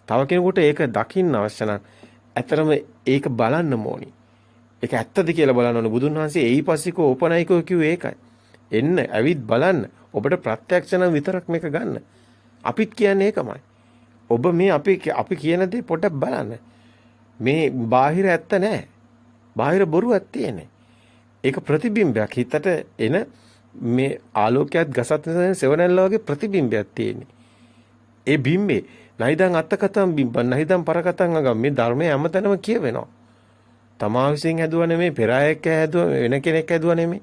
තව කෙනෙකුට ඒක දකින්න අවශ්‍ය නම් ඇතරම ඒක බලන්න ඕනි. ඒක ඇත්තද කියලා බලන්න ඕනේ. බුදුන් වහන්සේ ඒයිපස්සිකෝ ඕපනයිකෝ කිව්වේ ඒකයි. එන්න ඇවිත් බලන්න. ඔබට ප්‍රත්‍යක්ෂ නම් විතරක් මේක ගන්න. අපිත් කියන්නේ ඒකමයි. ඔබ මේ අපි කියන දේ පොඩ්ඩක් බලන්න. මේ බාහිර ඇත්ත නැහැ. බාහිර බොරුවක් තියෙන්නේ. ඒක ප්‍රතිබිම්බයක් හිතට එන මේ ආලෝකයක් ගසත් සෙවණැල්ල වගේ ප්‍රතිබිම්බයක් තියෙන්නේ. ඒ බිම්බේ නයිදන් අත්තකතම් බිම්බන් නයිදන් පරකතම් අගම් මේ ධර්මයේ හැමතැනම කියවෙනවා. තමා විසින් හැදුවා නෙමෙයි, පෙර අයෙක් හැදුවා, වෙන කෙනෙක් හැදුවා නෙමෙයි.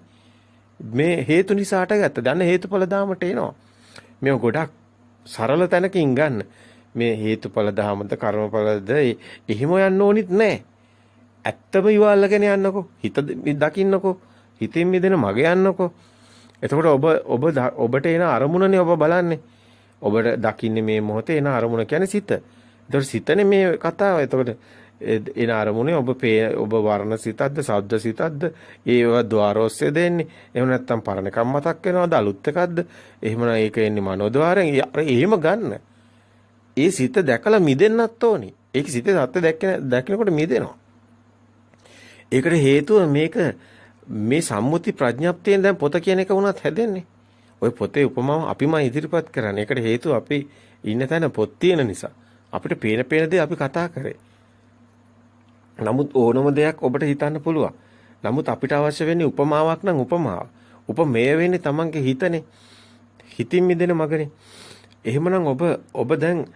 මේ හේතු නිසා හටගත්ත. දැන් හේතුඵල ධාමයට එනවා. මේ ගොඩක් සරල තැනකින් ගන්න. මේ හේතුඵල ධාමද කර්මඵලද එහෙම යන්න ඕනිත් නැහැ. ඇත්තම ඉවල්ලාගෙන යන්නකෝ. හිත දකින්නකෝ. හිතින් මිදෙන මග යන්නකෝ. එතකොට ඔබට එන අරමුණනේ ඔබ බලන්නේ. ඔබට දකින්නේ මේ මොහොතේ එන අරමුණ කියන්නේ සිත. එතකොට සිතනේ මේ කතාව. එතකොට එන අරමුණේ ඔබ වර්ණ සිතක්ද, ශබ්ද සිතක්ද, ඒව ద్వාරෝස්සේ දෙන්නේ. එහෙම නැත්නම් පරණ එකක් මතක් වෙනවද, අලුත් එකක්ද? එහෙම නම් ඒක එන්නේ මනෝද්වාරයෙන්. එහෙම ගන්න. ඒ සිත දැකලා මිදෙන්නත් ඕනි. ඒක සිතේ සත්‍ය දැක්කනකොට මිදෙනවා. ඒකට හේතුව මේක මේ සම්මුති ප්‍රඥප්තියෙන් දැන් පොත කියන එක වුණත් හැදෙන්නේ. ওই පොතේ උපමාව අපිම ඉදිරිපත් කරන්නේ. ඒකට හේතුව අපි ඉන්න තැන පොත් තියෙන නිසා. අපිට පේන දේ අපි කතා කරේ. නමුත් ඕනම දෙයක් ඔබට හිතන්න පුළුවන්. නමුත් අපිට අවශ්‍ය වෙන්නේ උපමාවක් නම් උපමාව. උපමේය වෙන්නේ Tamanගේ හිතනේ. හිතින් මිදෙන මගනේ. එහෙමනම් ඔබ දැන්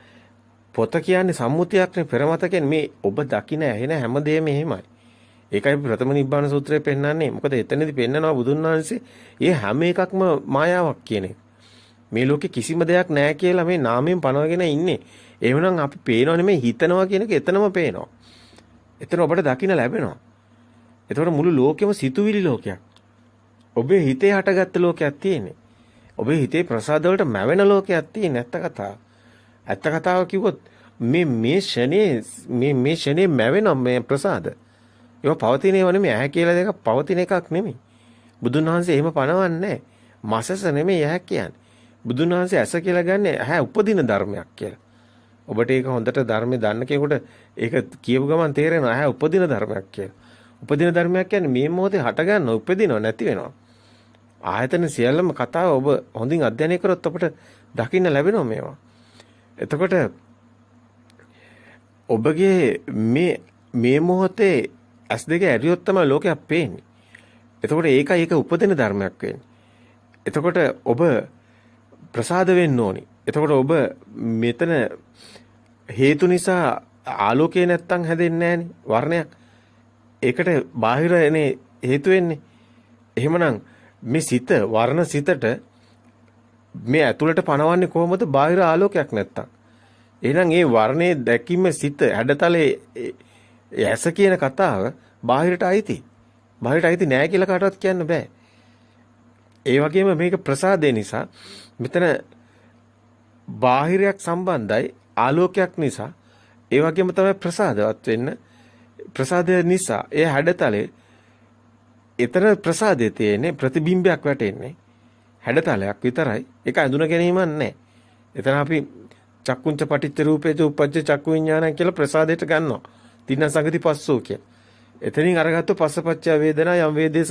පොත කියන්නේ සම්මුතියක්නේ, පෙරමතකෙන් මේ ඔබ දකින ඇහෙන හැමදේම එහෙමයි. ඒකයි ප්‍රථම නිබ්බාන සූත්‍රයේ පෙන්නන්නේ. මොකද එතනදී පෙන්නනවා බුදුන් වහන්සේ මේ හැම එකක්ම මායාවක් කියන එක. මේ ලෝකේ කිසිම දෙයක් නැහැ කියලා මේ නාමයෙන් පනවගෙන ඉන්නේ. එහෙමනම් අපි පේනව නෙමෙයි හිතනවා කියන එක එතනම පේනවා. එතන ඔබට දකින්න ලැබෙනවා. එතකොට මුළු ලෝකෙම සිතුවිලි ලෝකයක්. ඔබේ හිතේ හටගත්ත ලෝකයක් තියෙන්නේ. ඔබේ හිතේ ප්‍රසාද වලට මැවෙන ලෝකයක් තියෙන ඇත්ත කතාව. ඇත්ත කතාව කිව්වොත් මේ ෂනේ මැවෙන මේ ප්‍රසාද. ඒක පවතින ඒවා නෙමෙයි. ඇහැ කියලා දෙක පවතින එකක් නෙමෙයි. බුදුන් වහන්සේ එහෙම පනවන්නේ මසස නෙමෙයි ඇහැ කියන්නේ. බුදුන් වහන්සේ ඇස කියලා ගන්නේ ඇහැ උපදින ධර්මයක් කියලා. ඔබට ඒක හොඳට ධර්මයේ දන්න කෙනෙකුට ඒක කියපු ගමන් තේරෙනවා ඇහැ උපදින ධර්මයක් කියලා. උපදින ධර්මයක් කියන්නේ මේ මොහොතේ හට ගන්න උපදිනව නැති වෙනවා. ආයතන සියල්ලම කතාව ඔබ හොඳින් අධ්‍යයනය කරොත් අපට දකින්න ලැබෙනවා මේවා. එතකොට ඔබගේ මේ මොහොතේ S2 ඇරියොත් තමයි ලෝකයක් පේන්නේ. එතකොට ඒක උපදින ධර්මයක් වෙන්නේ. එතකොට ඔබ ප්‍රසාද වෙන්න ඕනි. එතකොට ඔබ මෙතන හේතු නිසා ආලෝකය නැත්තම් හැදෙන්නේ නැහනේ වර්ණයක්. ඒකට බාහිර එනේ හේතු වෙන්නේ. එහෙමනම් මේ සිත වර්ණ සිතට මේ ඇතුළට පනවන්නේ කොහොමද බාහිර ආලෝකයක් නැත්තම්. එහෙනම් ඒ වර්ණයේ දැකීම සිත හැඩතලේ ඇස කියන කතාව බාහිරට අයිති. බාහිරට අයිති නෑ කියලා කාටවත් කියන්න බෑ. ඒ වගේම මේක ප්‍රසාදේ නිසා මෙතන බාහිරයක් සම්බන්ධයි ආලෝකයක් නිසා ඒ වගේම තමයි ප්‍රසාදවත් වෙන්න. ප්‍රසාදය නිසා ඒ හැඩතලේ එතන ප්‍රසාදයේ තියෙන්නේ ප්‍රතිබිම්බයක් වැටෙන්නේ. හැඩතලයක් විතරයි. ඒක අඳුන ගැනීමක් නැහැ. එතන අපි චක්කුංච පටිච්ච රූපේච උපජ්ජ චක්කු විඥානං කියලා ප්‍රසාදයට ගන්නවා. තින්න සංගති පස්සෝ කිය. එතනින් අරගත්තු පස්සපච්චය වේදනා යම් වේදේ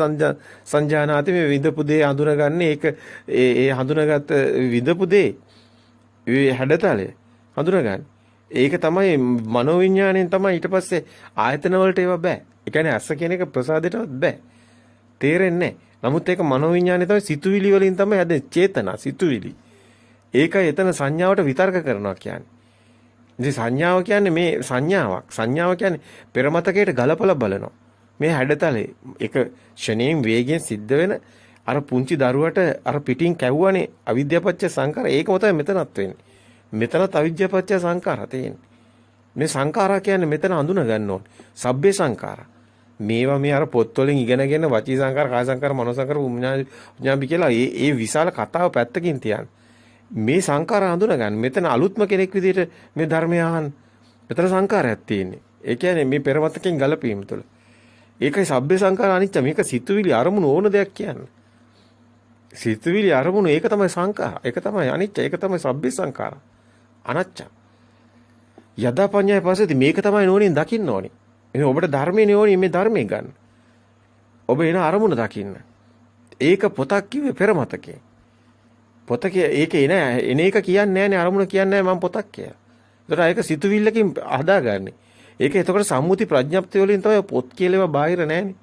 සංජානාති මේ විඳපු දේ හඳුනගන්නේ ඒක ඒ හඳුනගත් විඳපු දේ ඒ හැඩතලය හඳුනගන්නේ. ඒක තමයි මනෝවිඤ්ඤාණයෙන් තමයි ඊට පස්සේ ආයතන වලට ඒව බෑ. ඒ කියන්නේ ඇස කියන එක ප්‍රසාදයටවත් බෑ. තේරෙන්නේ නැහැ. නමුත් ඒක මනෝවිඤ්ඤාණය තමයි සිතුවිලි වලින් තමයි හැදෙන්නේ. චේතනා සිතුවිලි. ඒකයි එතන සංඥාවට විතර්ක කරනවා කියන්නේ. ඉතින් සංඥාව කියන්නේ මේ සංඥාවක්. සංඥාව කියන්නේ පෙරමතකයට ගලපලා බලනවා. මේ හැඩතලේ එක ෂණයෙන් වේගයෙන් සිද්ධ වෙන අර පුංචි දරුවට අර පිටින් කැවුවනේ අවිද්‍යාපච්ච සංකාර. ඒකම තමයි මෙතනත් වෙන්නේ. මෙතනත් අවිද්‍යාපච්ච සංකාර තියෙන්නේ. මේ සංකාරා කියන්නේ මෙතන හඳුන ගන්න ඕනේ. සබ්බේ සංකාරා. මේවා මේ අර පොත්වලින් ඉගෙනගෙන වචී සංකාර, කාය සංකාර, මනෝ සංකාර, උඤ්ඤාභි කියලා ඒ විශාල කතාව පැත්තකින් තියන්න. මේ සංකාර හඳුන ගන්න. මෙතන අලුත්ම කෙනෙක් විදිහට මේ ධර්මය අහන්න. මෙතන සංකාරයක් තියෙන්නේ. ඒ කියන්නේ මේ පෙරමතකෙන් ගලපීම තුළ. ඒකයි සබ්බේ සංකාර අනිච්ච. මේක සිතුවිලි අරමුණු ඕන දෙයක් කියන්නේ. සිතුවිලි අරමුණු ඒක තමයි සංකාර. ඒක තමයි අනිච්ච. ඒක තමයි සබ්බේ සංකාර. අනච්ච. යදා පඤ්ඤාය පස්සේදී මේක තමයි නෝනින් දකින්න ඕනේ. එහෙනම් ඔබට ධර්මයේ නෝනින් මේ ධර්මයෙන් ගන්න. ඔබ එන අරමුණ දකින්න. ඒක පොතක් කිව්වේ පෙරමතකේ. පොතකේ ඒක එන එක කියන්නේ නැහැනේ අරමුණ කියන්නේ නැහැ මම පොතක් කියලා. ඒතර ඒක සිතුවිල්ලකින් හදාගන්නේ. ඒක එතකොට සම්මුති ප්‍රඥප්තිය වලින් තමයි පොත් කියලාව බාහිර නැහැනේ.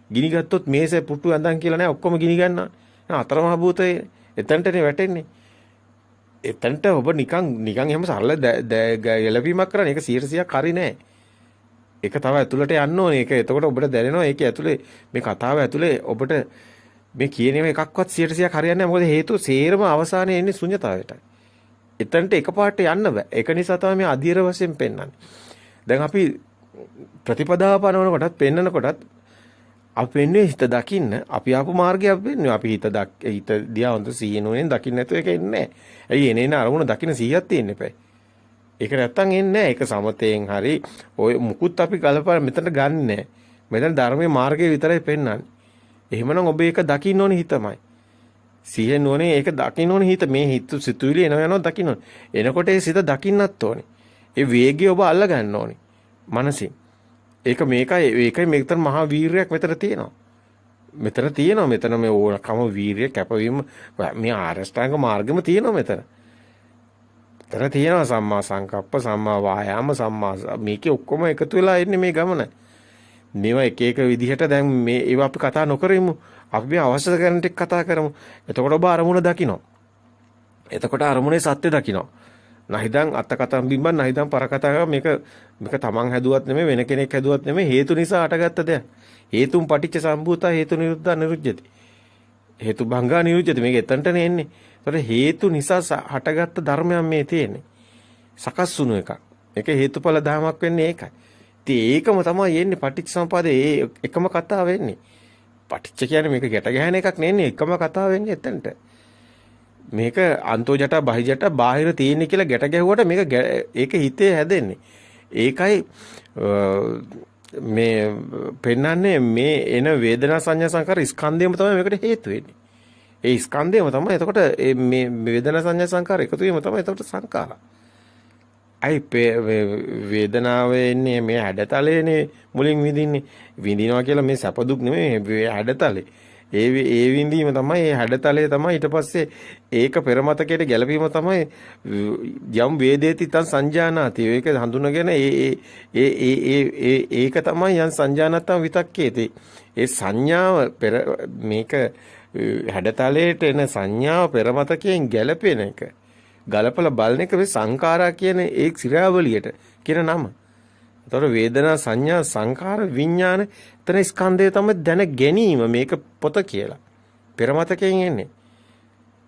ගිනි ගත්තොත් මේසේ පුට්ටු ඇඳන් කියලා නැහැ. ඔක්කොම ගිනි ගන්නවා. අතරමහා භූතේ එතනටනේ වැටෙන්නේ. එතනට ඔබ නිකන් එහෙම සරල ගැළපීමක් කරන්නේ. ඒක 100%ක් හරි නෑ. ඒක තව ඇතුළට යන්න ඕනේ. ඒක එතකොට ඔබට දැනෙනවා ඒක ඇතුලේ මේ කතාව ඇතුලේ ඔබට මේ කියන එකක්වත් 100%ක් හරියන්නේ නැහැ. මොකද හේතුව සේරම අවසානයේ එන්නේ ශුන්‍යතාවයටයි. එතනට එකපාරට යන්න බෑ. ඒක නිසා තමයි මේ අධීර වශයෙන් පෙන්වන්නේ. දැන් අපි ප්‍රතිපදාව පනවන කොටත් පෙන්වන කොටත් අපි වෙන්නේ හිත දකින්න. අපි ආපු මාර්ගය අපි වෙන්නේ. අපි හිත දිහා හොඳ සීනුවෙන් දකින්න නැතුව ඒක එන්නේ නැහැ. ඇයි එනේන අරමුණ දකින්න 100ක් තියෙන්න එපා. ඒක නැත්තම් එන්නේ නැහැ. ඒක සමතෙන් හරි ඔය මුකුත් අපි කලපා මෙතනට ගන්න නැහැ. මෙතන ධර්මයේ මාර්ගය විතරයි පෙන්වන්නේ. එහෙමනම් ඔබ ඒක දකින්න ඕනේ හිතමයි. සිහියෙන් ඕනේ ඒක දකින්න ඕනේ හිත. මේ හිත සිතුවිලි යනවා දකින්න ඕනේ. එනකොට ඒ සිත දකින්නත් ඕනේ. ඒ වේගය ඔබ අල්ල ගන්න ඕනේ. මනසින්. ඒක මේකයි මෙතන මහා වීරයක් මෙතන තියෙනවා. මෙතන මේ ඕනකම වීරිය කැපවීම මේ ආරෂ්ඨාංග මාර්ගෙම තියෙනවා මෙතන. මෙතන තියෙනවා සම්මා සංකප්ප, සම්මා වායාම, සම්මා මේකේ ඔක්කොම එකතු වෙලා ඉන්නේ මේ ගමන. මේවා එක එක විදිහට දැන් මේ ඒවා අපි කතා නොකරමු. අපි මේ අවශ්‍ය කරන ටික කතා කරමු. එතකොට ඔබ අරමුණ දකින්න. එතකොට අරමුණේ සත්‍ය දකින්න. නැහිදන් අත්ත කතම් බිම්බන් නැහිදන් පර කතා මේක තමන් හැදුවත් නෙමෙයි වෙන කෙනෙක් හැදුවත් නෙමෙයි හේතු නිසා අටගත්ත දෙයක්. හේතුන් පටිච්ච සම්භූතා හේතු නිරුද්ධා නිරුද්ධති. හේතු භංගා නිරුද්ධති. මේක එතනටනේ එන්නේ. ඒතකොට හේතු නිසා හටගත්ත ධර්මයක් මේ තියෙන්නේ. සකස් වුණු එකක්. ඒක හේතුඵල ධමයක් වෙන්නේ ඒකයි. ඉතින් ඒකම තමයි එන්නේ පටිච්ච සම්පදායේ එකම කතාව වෙන්නේ. පටිච්ච කියන්නේ මේක ගැට ගැහෙන එකක් නෙන්නේ එකම කතාව වෙන්නේ එතනට. මේක අන්තෝ ජට බහි ජට බාහිර තියෙන්නේ කියලා ගැට ගැහුවට මේක ඒක හිතේ හැදෙන්නේ. ඒකයි මේ පෙන්වන්නේ මේ එන වේදනා සංඥා සංකාර ස්කන්ධයම තමයි මේකට හේතු වෙන්නේ. ඒ ස්කන්ධයම තමයි එතකොට මේ වේදනා සංඥා සංකාර එකතු වීම තමයි එතකොට සංකාර. අයි වේදනාවේ ඉන්නේ මේ හැඩතලේනේ මුලින් විඳින්නේ. විඳිනවා කියලා මේ සැප දුක් නෙමෙයි හැඩතලේ. ඒ විඳීම තමයි ඒ හැඩතලේ තමයි ඊට පස්සේ ඒක පෙරමතකයට ගැලපීම තමයි යම් වේදේති තං සංජානාති. ඒක හඳුනගෙන ඒක තමයි යම් සංජානත්තම් විතක්කේති. ඒ සංඥාව මේක හැඩතලයට එන සංඥාව පෙරමතකයෙන් ගැලපෙන එක. ගලපලා බලන එක මේ සංඛාරා කියන ඒ ක්‍රියාවලියට කියන නම. ඒතකොට වේදනා සංඥා සංඛාර විඥාන එතන ස්කන්ධය තමයි දැන ගැනීම මේක පොත කියලා. පෙරමතකයෙන් එන්නේ.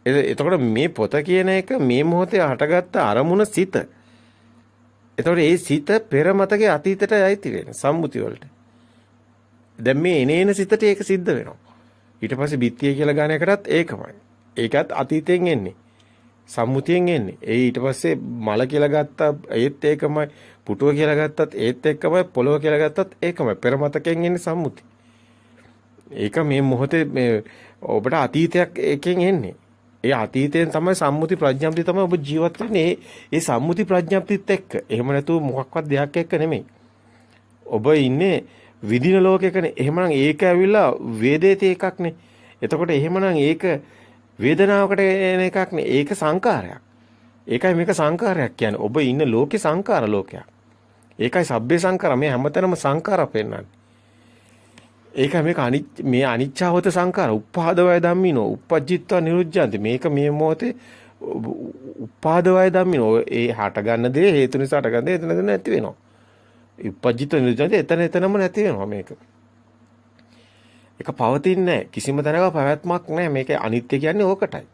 එතකොට මේ පොත කියන එක මේ මොහොතේ හටගත්ත අරමුණ සිත. එතකොට ඒ සිත පෙරමතකයේ අතීතයට යයිති වෙන සම්මුති වලට. දැන් මේ එනේන සිතට ඒක සිද්ධ වෙනවා. ඊට පස්සේ බිත්තිය කියලා ගන්න එකටත් ඒකමයි. ඒකත් අතීතයෙන් එන්නේ. සම්මුතියෙන් එන්නේ. ඒ ඊට පස්සේ මල කියලා ගත්තා ඒත් ඒකමයි. පුටුව කියලා ගත්තත් ඒත් එක්කමයි. පොළොව කියලා ගත්තත් ඒකමයි. පෙරමතකයෙන් එන්නේ සම්මුති. ඒක මේ මොහොතේ මේ ඔබට අතීතයක් එකෙන් එන්නේ. ඒ අතීතයෙන් තමයි සම්මුති ප්‍රඥාප්තිය තමයි ඔබ ජීවත් වෙන්නේ. ඒ සම්මුති ප්‍රඥාප්තියත් එක්ක. එහෙම නැතුව මොකක්වත් දෙයක් එක්ක නෙමෙයි. ඔබ ඉන්නේ විදින ලෝකයකනේ. එහෙමනම් ඒක ඇවිල්ලා වේදේති එකක්නේ. එතකොට එහෙමනම් ඒක වේදනාවකට එන එකක් නේ. ඒක සංකාරයක්. ඒකයි මේක සංකාරයක් කියන්නේ. ඔබ ඉන්න ලෝකේ සංකාර ලෝකයක්. ඒකයි සබ්බේ සංකාර. මේ හැමතැනම සංකාර පෙන්නන්නේ. ඒකයි මේක මේ අනිච්චවත සංකාර. උප්පාදවය ධම්මිනෝ. උපජ්ජිත්වා නිරුද්ධಂತಿ. මේක මේ මොහොතේ උප්පාදවය ධම්මිනෝ. ඒ හට ගන්න දේ හේතු නිසා හට ගන්න දේ එතන නැති වෙනවා. උපජ්ජිත්වා නිරුද්ධಂತಿ එතනම නැති වෙනවා මේක. ඒක පවතින්නේ නැහැ. කිසිම තැනක පැවැත්මක් නැහැ. මේක අනිත්‍ය කියන්නේ ඕකටයි.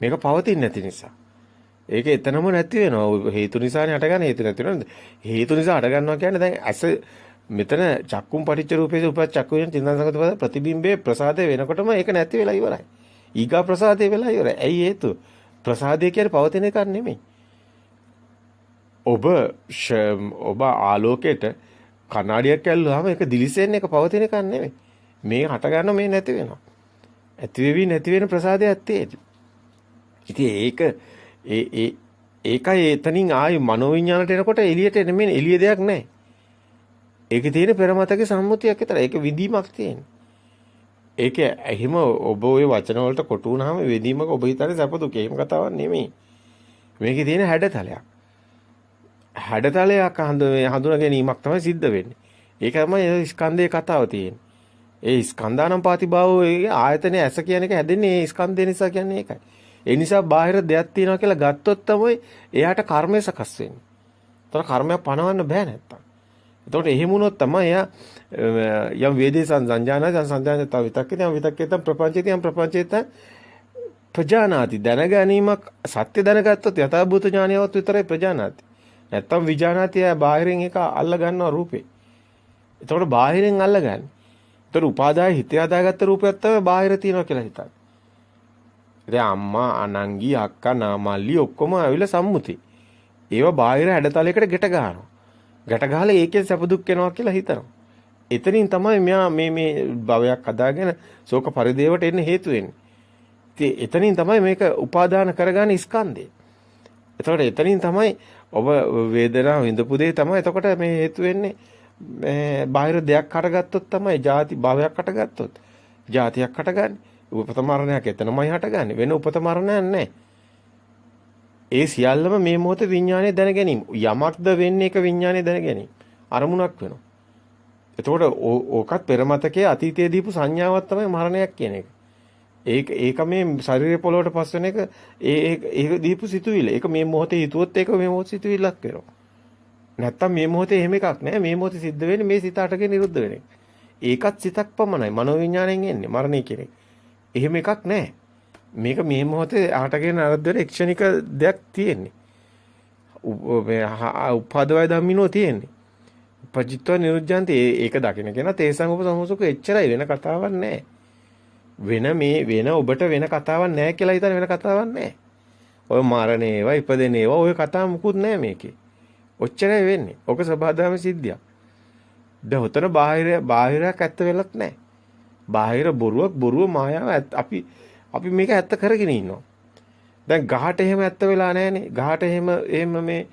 මේක පවතින්නේ නැති නිසා. ඒක එතනම නැති වෙනවා. හේතු නිසානේ හටගන්නේ. හේතු නැති වෙනවද? හේතු නිසා හටගන්නවා කියන්නේ දැන් ඇස මෙතන චක්කුම් පටිච්ච රූපේස උපත් චක්කු වෙන චින්තන සංගත ප්‍රතිබිම්බයේ ප්‍රසාදේ වෙනකොටම ඒක නැති වෙලා ඉවරයි. ඊගා ප්‍රසාදේ වෙලා ඉවරයි. ඇයි හේතුව? ප්‍රසාදේ කියන්නේ පවතින එකක් නෙමෙයි. ඔබ ආලෝකයට කණ්ණාඩියක් ඇල්ලුවාම ඒක දිලිසෙන්නේ එක පවතින එකක් නෙමෙයි. මේ හට ගන්න මේ නැති වෙනවා. ඇති වෙවි නැති වෙන ප්‍රසාදයක් තියෙයි. ඉතින් ඒකයි එතනින් ආයි මනෝවිඤ්ඤාණයට එනකොට එළියට එන්නේ එළිය දෙයක් නැහැ. ඒකේ තියෙන පෙරමතකේ සම්මුතියක් විතරයි. ඒක විදීමක් තියෙන. ඒක එහෙම ඔබ ওই වචන වලට කොටු වුණාම විදීමක ඔබ හිතන්නේ සැප දුක. එහෙම කතාවක් නෙමෙයි. මේකේ තියෙන හැඩතලයක්. හැඩතලයක් හඳුනා ගැනීමක් තමයි සිද්ධ වෙන්නේ. ඒක තමයි ස්කන්ධයේ කතාව තියෙන්නේ. ඒ ස්කන්ධානම් පාතිභාවෝ ආයතනයේ ඇස කියන එක හැදෙන්නේ ඒ ස්කන්ධය නිසා කියන්නේ ඒකයි. ඒ නිසා බාහිර දෙයක් තියෙනවා කියලා ගත්තොත් තමයි එයාට කර්මය සකස් වෙන්නේ. ඒතර කර්මයක් පනවන්න බෑ නැත්තම්. එතකොට එහෙම වුණොත් තමයි එයා යම් වේදේ සංජානන සංජානන තව විතක්කේ විතක්කේතම් ප්‍රපංචේතම් ප්‍රපංචේතම් ප්‍රජානාති දැනගැනීමක් සත්‍ය දැනගත්තොත් යථාභූත ඥානයවත් විතරයි ප්‍රජානාති. නැත්තම් විජානාති බාහිරින් එක අල්ල ගන්නවා රූපේ. එතකොට බාහිරින් අල්ලගන්නේ. ඒතර උපාදාය හිතේ හදාගත්ත රූපයක් තමයි බාහිර තියෙනවා කියලා හිතන්නේ. ඉතින් අම්මා අනංගි අක්කා නාමල්ලි ඔක්කොම ඇවිල්ලා සම්මුති. ඒවා බාහිර හැඩතලයකට ගැට ගන්නවා. ගැට ගහලා ඒකෙන් සැප දුක් වෙනවා කියලා හිතනවා. එතනින් තමයි මෙයා මේ භවයක් හදාගෙන ශෝක පරිදේවට එන්න හේතු වෙන්නේ. ඉතින් එතනින් තමයි මේක උපාදාන කරගන්නේ ස්කන්ධය. එතකොට එතනින් තමයි ඔබ වේදනාව විඳපු දේ තමයි එතකොට මේ හේතු වෙන්නේ. මේ බාහිර දෙයක් හටගත්තොත් තමයි ಜಾති භවයක් හටගත්තොත් ಜಾතියක් හටගන්නේ. උපත මරණයක් එතනමයි හටගන්නේ. වෙන උපත මරණයක් නැහැ. ඒ සියල්ලම මේ මොහොතේ විඥානයේ දැන ගැනීම. යමක්ද වෙන්නේ එක විඥානයේ දැන ගැනීම. අරමුණක් වෙනවා. එතකොට ඕකත් පෙරමතකයේ අතීතයේ දීපු සංඥාවක් තමයි මරණයක් කියන එක. ඒක මේ ශරීරය පොළොවට පස් වෙන එක ඒක දීපු සිතුවිල්ල. ඒක මේ මොහොතේ හිතුවොත් ඒක මේ මොහොතේ සිතුවිල්ලක් වෙනවා. නැත්තම් මේ මොහොතේ එහෙම එකක් නැහැ. මේ මොහොතේ සිද්ධ වෙන්නේ මේ සිත අටගේ නිරුද්ධ වෙන එක. ඒකත් සිතක් පමණයි. මනෝවිඥාණයෙන් එන්නේ මරණය කියන එක. එහෙම එකක් නැහැ. මේක මේ මොහොතේ අටගේ නිරුද්ධ වෙන ක්ෂණික දෙයක් තියෙන්නේ. උපාදවය ධම්මිනෝ තියෙන්නේ. පජිත්ව නිරුද්ධාන්ති ඒක දකින්න කෙනා තේසං උපසමෝසක එච්චරයි වෙන කතාවක් නැහැ. වෙන ඔබට වෙන කතාවක් නැහැ කියලා හිතන වෙන කතාවක් නැහැ. ඔය මරණේ ඒවා ඉපදෙන ඒවා ඔය කතා මුකුත් නැහැ මේකේ. ඔච්චරයි වෙන්නේ. ඔක සබහාදම සිද්ධියක්. දැන් උතන බාහිරයක් ඇත්ත වෙලත් නැහැ. බාහිර බොරුව මායාව අපි මේක ඇත්ත කරගෙන ඉන්නවා. දැන් ගහට එහෙම ඇත්ත වෙලා නැහනේ. ගහට එහෙම මේ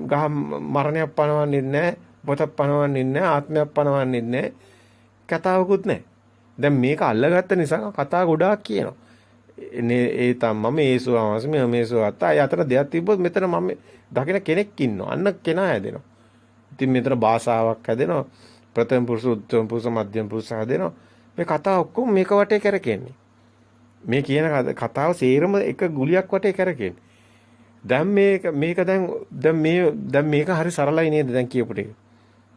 ගහ මරණයක් පනවන්නේ නැහැ. පොතක් පනවන්නේ නැහැ. ආත්මයක් පනවන්නේ නැහැ. කතාවකුත් නැහැ. දැන් මේක අල්ලගත්ත නිසා කතා ගොඩාක් කියනවා. ඒ තමයි මම ඒසුවාමස් මේසෝ අතයි අතර දෙයක් තිබ්බොත් මෙතන මම දකින කෙනෙක් ඉන්නවා. අන්න කෙනා හැදෙනවා. ඉතින් මෙතන භාෂාවක් හැදෙනවා. ප්‍රථම පුරුෂ, උත්තම පුරුෂ, මධ්‍යම පුරුෂ හැදෙනවා. මේ කතාව ඔක්කොම මේක වටේ කරකෙන්නේ. මේ කියන කතාව සේරම එක ගුලියක් වටේ කරකෙන්නේ. දැන් මේක හරි සරලයි නේද දැන් කියපු ටික.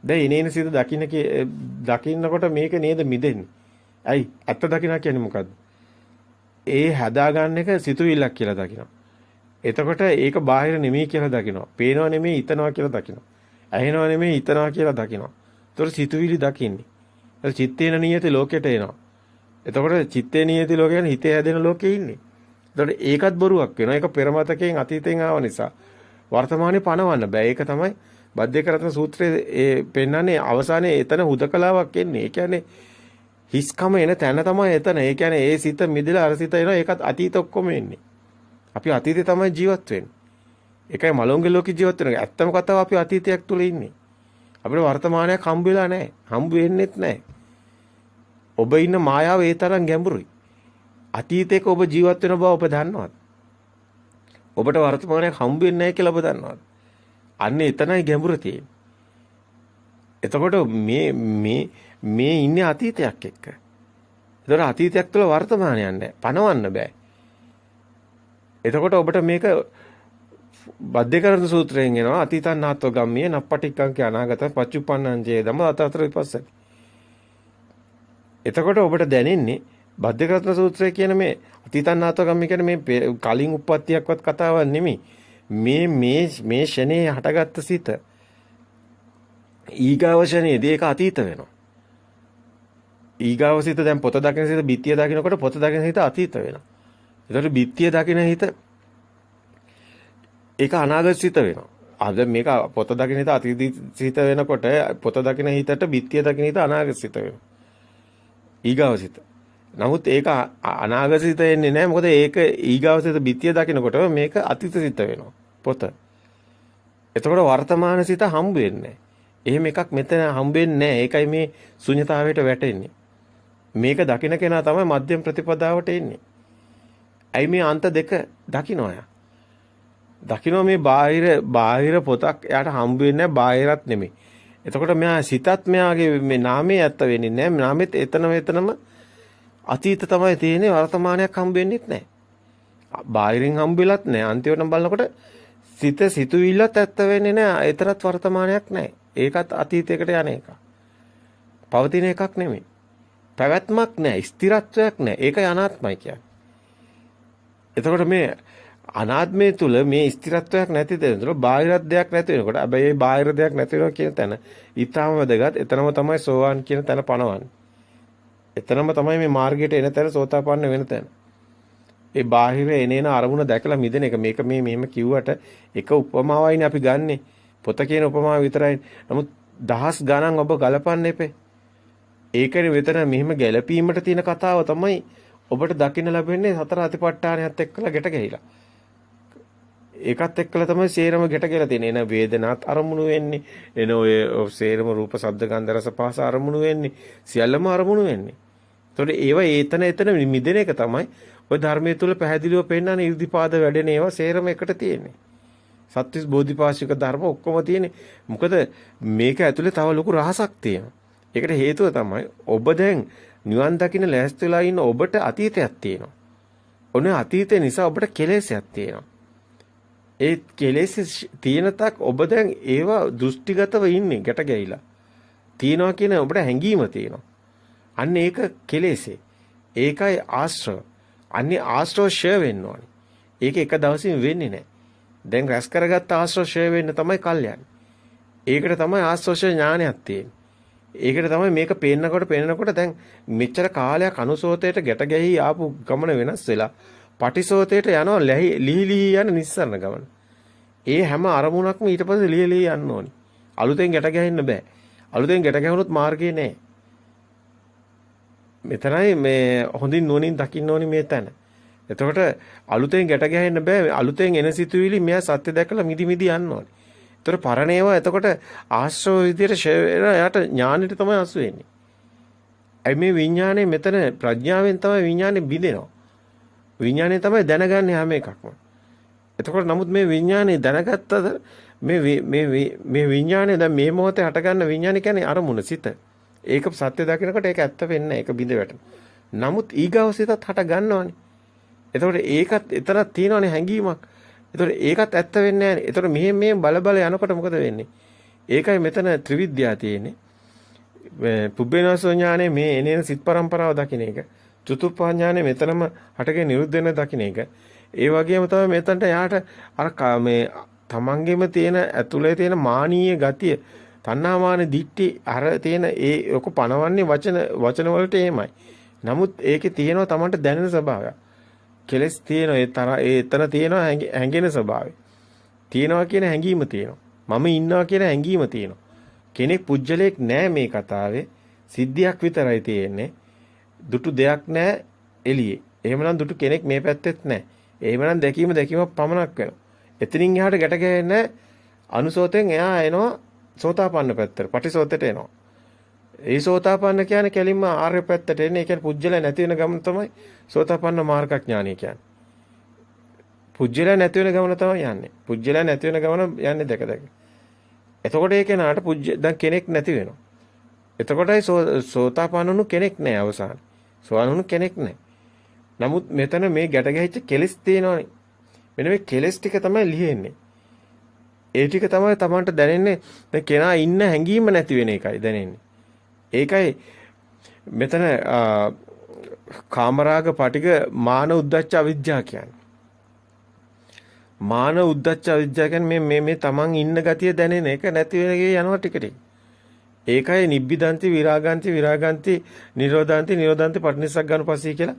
දැන් ඉනේන සිත දකින්නකොට මේක නේද මිදෙන්නේ. ඇයි? ඇත්ත දකින්න කියන්නේ මොකද්ද? ඒ හදාගන්න එක සිතුවිල්ලක් කියලා දකිනවා. එතකොට ඒක බාහිර නෙමෙයි කියලා දකිනවා. පේනව නෙමෙයි හිතනවා කියලා දකිනවා. ඇහෙනව නෙමෙයි හිතනවා කියලා දකිනවා. එතකොට සිතුවිලි දකින්නේ. ඒ චිත්තේන නියති ලෝකෙට එනවා. එතකොට චිත්තේ නියති ලෝකේ කියන්නේ හිතේ හැදෙන ලෝකේ ඉන්නේ. එතකොට ඒකත් බොරුවක් වෙනවා. ඒක පෙරමතකයෙන් අතීතයෙන් ආව නිසා වර්තමානයේ පණවන්න බෑ. ඒක තමයි බද්ධේකරත්න සූත්‍රයේ ඒ පෙන්නන්නේ අවසානයේ එතන හුදකලාවක් එන්නේ. ඒ කියන්නේ හිස්කම එන තැන තමයි එතන. ඒ කියන්නේ ඒ සිත මිදලා අර සිත එනවා. ඒකත් අතීත ඔක්කොම එන්නේ. අපි අතීතේ තමයි ජීවත් වෙන්නේ. ඒකයි මලොංගේ ලෝකේ ජීවත් වෙනවා. ඇත්තම කතාව අපි අතීතයක් තුල ඉන්නේ. අපිට වර්තමානයක් හම්බ වෙලා නැහැ. හම්බ වෙන්නෙත් නැහැ. ඔබ ඉන්න මායාව ඒ තරම් ගැඹුරුයි. අතීතයක ඔබ ජීවත් වෙන බව ඔබ දන්නවද? ඔබට වර්තමානයක් හම්බ වෙන්නේ නැහැ කියලා ඔබ දන්නවද? අන්න එතනයි ගැඹුර තියෙන්නේ. එතකොට මේ ඉන්නේ අතීතයක් එක්ක. ඒතර අතීතයක් තුළ වර්තමානයක් නැහැ. පණවන්න බෑ. එතකොට ඔබට මේක බද්ධේකරණ සූත්‍රයෙන් එනවා අතීතං නාත්ව ගම්මිය නප්පටික්කං කිය අනාගත පච්චුප්පන්නං චේදම අතතර විපස්සති. එතකොට ඔබට දැනෙන්නේ බද්ධේකරණ සූත්‍රය කියන මේ අතීතං නාත්ව ගම්මිය කියන්නේ මේ කලින් උප්පත්තියක්වත් කතාවක් නෙමෙයි. මේ ෂනේ හටගත්ත සිත ඊගාව ෂනේදී ඒක අතීත වෙනවා. ඊගාව සිත දැන් පොත දකින සිත බිත්තිය දකිනකොට පොත දකින සිත අතීත වෙනවා. ඒතකොට බිත්තිය දකින හිත ඒක අනාගත සිත වෙනවා. අද මේක පොත දකින හිත අතීත සිත වෙනකොට පොත දකින හිතට බිත්තිය දකින හිත අනාගත සිත වෙනවා. ඊගාව සිත. නමුත් ඒක අනාගත සිත එන්නේ නැහැ. මොකද ඒක ඊගාව සිත බිත්තිය දකිනකොට මේක අතීත සිත වෙනවා. පොත. එතකොට වර්තමාන සිත හම්බ වෙන්නේ නැහැ. එහෙම එකක් මෙතන හම්බ වෙන්නේ නැහැ. ඒකයි මේ ශුන්‍යතාවයට වැටෙන්නේ. මේක දකින කෙනා තමයි මධ්‍යම ප්‍රතිපදාවට එන්නේ. ඇයි මේ අන්ත දෙක දකින්න ඔයා? දකින්න මේ බාහිර පොතක් එයාට හම්බ වෙන්නේ නැහැ බාහිරත් නෙමෙයි. එතකොට මෙයා සිතත් මෙයාගේ මේ නාමයේ ඇත්ත වෙන්නේ නැහැ. නාමෙත් එතනම අතීත තමයි තියෙන්නේ වර්තමානයක් හම්බ වෙන්නේත් නැහැ. බාහිරින් හම්බෙලත් නැහැ. අන්තිමට බලනකොට සිතුවිල්ලත් ඇත්ත වෙන්නේ නැහැ. ඒතරත් වර්තමානයක් නැහැ. ඒකත් අතීතයකට යන එකක්. පවතින එකක් නෙමෙයි. පැවැත්මක් නැහැ. ස්ථිරත්වයක් නැහැ. ඒකයි අනාත්මයි කියන්නේ. එතකොට මේ අනාත්මය තුල මේ ස්ථිරත්වයක් නැති දෙනකොට බාහිර දෙයක් නැති වෙනකොට හැබැයි මේ බාහිර දෙයක් නැති වෙනවා කියන තැන ඊටාම වැදගත්. එතනම තමයි සෝවාන් කියන තැන පනවන්නේ. එතනම තමයි මේ මාර්ගයට එන තැන සෝතාපන්න වෙන තැන. ඒ බාහිර එනේන අරමුණ දැකලා මිදෙන එක මේක මේ මෙහෙම කිව්වට එක උපමාවයිනේ අපි ගන්නෙ. පොත කියන උපමාව විතරයි. නමුත් දහස් ගණන් ඔබ ගලපන්න එපේ. ඒකනේ විතර මෙහෙම ගැළපීමට තියෙන කතාව තමයි ඔබට දකින්න ලැබෙන්නේ සතර අතිපට්ඨානයත් එක්කලා ගැට ගැහිලා. ඒකත් එක්කලා තමයි සේරම ගැට ගැලා තියෙන්නේ. එන වේදනාත් අරමුණු වෙන්නේ. එන ඔය සේරම රූප, ශබ්ද, ගන්ධ, රස, පහස අරමුණු වෙන්නේ. සියල්ලම අරමුණු වෙන්නේ. ඒතකොට ඒවා එතන මිදෙන එක තමයි ඔය ධර්මයේ තුල පැහැදිලිව පෙන්නන ඉර්ධිපාද වැඩෙන ඒවා සේරම එකට තියෙන්නේ. සත්‍විස් බෝධිපාශික ධර්ම ඔක්කොම තියෙන්නේ. මොකද මේක ඇතුලේ තව ලොකු රහසක් තියෙනවා. ඒකට හේතුව තමයි ඔබ දැන් නිවන් දකින්න ලෑස්ති වෙලා ඉන්න ඔබට අතීතයක් තියෙනවා. ඔන්න අතීතය නිසා ඔබට කෙලෙසයක් තියෙනවා. ඒ කෙලෙස් තියෙන තක් ඔබ දැන් ඒවා දෘෂ්ටිගතව ඉන්නේ ගැට ගැහිලා. තියනවා කියන ඔබට හැඟීම තියෙනවා. අන්න ඒක කෙලෙසේ. ඒකයි ආශ්‍රව. අන්නේ ආශ්‍රව ෂය වෙන්න ඕනේ. ඒක එක දවසින් වෙන්නේ නැහැ. දැන් රැස් කරගත්ත ආශ්‍රව ෂය වෙන්න තමයි කල්යන්නේ. ඒකට තමයි ආශ්‍රව ඥානයක් තියෙන්නේ. ඒකට තමයි මේක පේනකොට දැන් මෙච්චර කාලයක් අනුසෝතයට ගැට ගැහි ආපු ගමන වෙනස් වෙලා පටිසෝතයට යනවා ලිහිලි යන නිස්සරණ ගමන. ඒ හැම අරමුණක්ම ඊට පස්සේ ලිහිලි යන්න ඕනි. අලුතෙන් ගැට ගැහෙන්න බෑ. අලුතෙන් ගැට ගැහුනොත් මාර්ගේ නෑ. මෙතනයි මේ හොඳින් නුවණින් දකින්න ඕනි මේ තැන. එතකොට අලුතෙන් ගැට ගැහෙන්න බෑ. අලුතෙන් එන සිතුවිලි මෙයා සත්‍ය දැකලා මිදි යන්න ඕනි. ඒතර පරණේවා එතකොට ආශ්‍රව විදියට එයාට ඥානෙට තමයි අසු වෙන්නේ. අයි මේ විඥානේ මෙතන ප්‍රඥාවෙන් තමයි විඥානේ බිඳෙනවා. විඥානේ තමයි දැනගන්නේ හැම එකක්ම. එතකොට නමුත් මේ විඥානේ දැනගත්තද මේ විඥානේ දැන් මේ මොහොතේ හටගන්න විඥානේ කියන්නේ අරමුණ සිත. ඒක සත්‍ය දකිනකොට ඒක ඇත්ත වෙන්නේ නැහැ. ඒක බිඳ වැටෙනවා. නමුත් ඊගාව සිතත් හට ගන්නවනේ. එතකොට ඒකත් එතරම් තියෙනවනේ හැඟීමක්. එතකොට ඒකත් ඇත්ත වෙන්නේ නැහැ. එතකොට මෙහෙම බල යනකොට මොකද වෙන්නේ? ඒකයි මෙතන ත්‍රිවිද්‍යාව තියෙන්නේ. පුබ්බේනසෝ ඥානේ මේ එනේන සිත් පරම්පරාව දකින්න එක. චතුප්පා ඥානේ මෙතනම හටගෙන නිරුද්ධ වෙන දකින්න එක. ඒ වගේම තමයි මෙතනට යාට අර මේ තමන්ගෙම තියෙන ඇතුලේ තියෙන මානීය ගතිය, තණ්හාමාන දිට්ටි අර තියෙන ඒ ඔක පණවන්නේ වචන වලට එහෙමයි. නමුත් ඒකේ තියෙනවා තමන්ට දැනෙන ස්වභාවයක්. කෙලස් තියෙනවා ඒ එතන තියෙනවා හැඟෙන ස්වභාවය. තියෙනවා කියන හැඟීම තියෙනවා. මම ඉන්නවා කියන හැඟීම තියෙනවා. කෙනෙක් පුජ්‍යලයක් නෑ මේ කතාවේ. සිද්ධියක් විතරයි තියෙන්නේ. දුටු දෙයක් නෑ එළියේ. එහෙමනම් දුටු කෙනෙක් මේ පැත්තෙත් නෑ. එහෙමනම් දැකීම පමණක් වෙනවා. එතනින් එහාට ගැට ගැහෙන්නේ අනුසෝතෙන් එයා එනවා සෝතාපන්න පැත්තට. පටිසෝතයට එනවා. ඒ සෝතාපන්න කියන්නේ කෙලින්ම ආර්ය පැත්තට එන්නේ. ඒ කියන්නේ පුජ්‍යල නැති වෙන ගමන තමයි සෝතාපන්න මාර්ගඥානිය කියන්නේ. පුජ්‍යල නැති වෙන ගමන තමයි යන්නේ. පුජ්‍යල නැති වෙන ගමන යන්නේ දැක. එතකොට ඒ කෙනාට දැන් කෙනෙක් නැති වෙනවා. එතකොටයි සෝතාපන්නණු කෙනෙක් නැහැ අවසාන. සෝවාන්ණු කෙනෙක් නැහැ. නමුත් මෙතන මේ ගැට ගැහිච්ච කෙලස් තියෙනවනේ. මෙන්න මේ කෙලස් ටික තමයි ලියෙන්නේ. ඒ ටික තමයි Tamanට දැනෙන්නේ. දැන් කෙනා ඉන්න හැඟීම නැති වෙන එකයි දැනෙන්නේ. ඒකයි මෙතන කාමරාග පටික මාන උද්දච්ච අවිජ්ජා කියන්නේ. මාන උද්දච්ච අවිජ්ජා කියන්නේ මේ Taman ඉන්න ගතිය දැනෙන එක නැති වෙනගේ යනවා ටික ටික. ඒකයි නිබ්බිදන්ති විරාගන්ති නිරෝධාන්ති පටිනිස්සග්ගානුපස්සී කියලා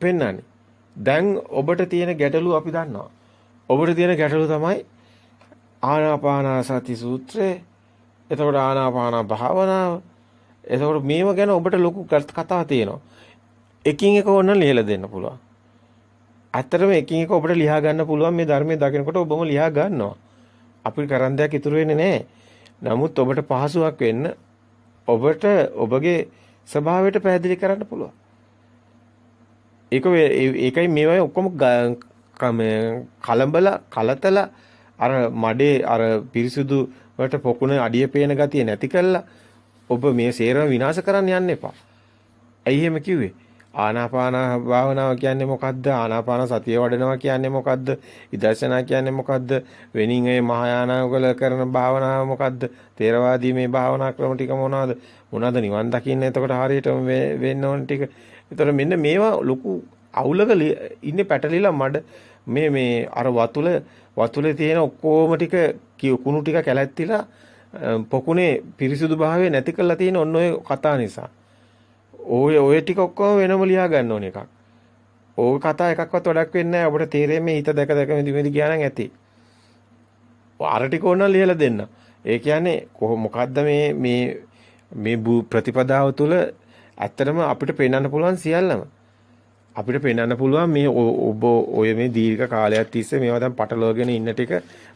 පෙන්වන්නේ. දැන් ඔබට තියෙන ගැටලුව අපි දන්නවා. ඔබට තියෙන ගැටලුව තමයි ආනාපානසති සූත්‍රය. එතකොට ආනාපාන භාවනාව. එතකොට මේව ගැන ඔබට ලොකු කතා තියෙනවා. එකින් එක ඕන ලියලා දෙන්න පුළුවන්. අතරම එකින් එක ඔබට ලියා ගන්න පුළුවන් මේ ධර්මයේ දකිනකොට ඔබම ලියා ගන්නවා. අපි කරන් දෙයක් ඉතුරු වෙන්නේ නැහැ. නමුත් ඔබට පහසුවක් වෙන්න ඔබට ඔබගේ ස්වභාවයට පැහැදිලි කරන්න පුළුවන්. ඒකයි මේවයි ඔක්කොම මේ කලබල කලතල අර මඩේ අර පිරිසුදු වලට පොකුණ අඩිය පේන ගතිය නැති කළා ඔබ මේ සේරම විනාශ කරන්න යන්න එපා. ඇයි එහෙම කිව්වේ? ආනාපාන භාවනාව කියන්නේ මොකද්ද? ආනාපාන සතිය වඩනවා කියන්නේ මොකද්ද? විදර්ශනා කියන්නේ මොකද්ද? වෙනින් ඒ මහායානවල කරන භාවනාව මොකද්ද? තේරවාදී මේ භාවනා ක්‍රම ටික මොනවාද? මොනවාද නිවන් දකින්න එතකොට හරියටම වෙන්න ඕන ටික. එතකොට මෙන්න මේවා ලොකු අවුලක ඉන්නේ පැටලිලා මඩ මේ අර වතුලේ තියෙන ඔක්කොම ටික කුණු ටික කැලැත්තිලා පොකුණේ පිරිසුදු භාවය නැති කරලා තියෙන ඔන්න ඔය කතා නිසා. ඔය ටික ඔක්කොම වෙනම ලියා ගන්න ඕන එකක්. ඕක කතා එකක්වත් වැඩක් වෙන්නේ නැහැ. ඔබට තේරෙන්නේ මේ හිත දැක දැක මෙදි ගියා නම් ඇති. අර ටික ඕන ලියලා දෙන්න. ඒ කියන්නේ මොකද්ද මේ ප්‍රතිපදාව තුළ ඇත්තටම අපිට පෙන්වන්න පුළුවන් සියල්ලම. අපිට පෙන්වන්න පුළුවන් මේ ඔබ ඔය මේ දීර්ඝ කාලයක් තිස්සේ මේවා දැන් පටලවාගෙන ඉන්න ටික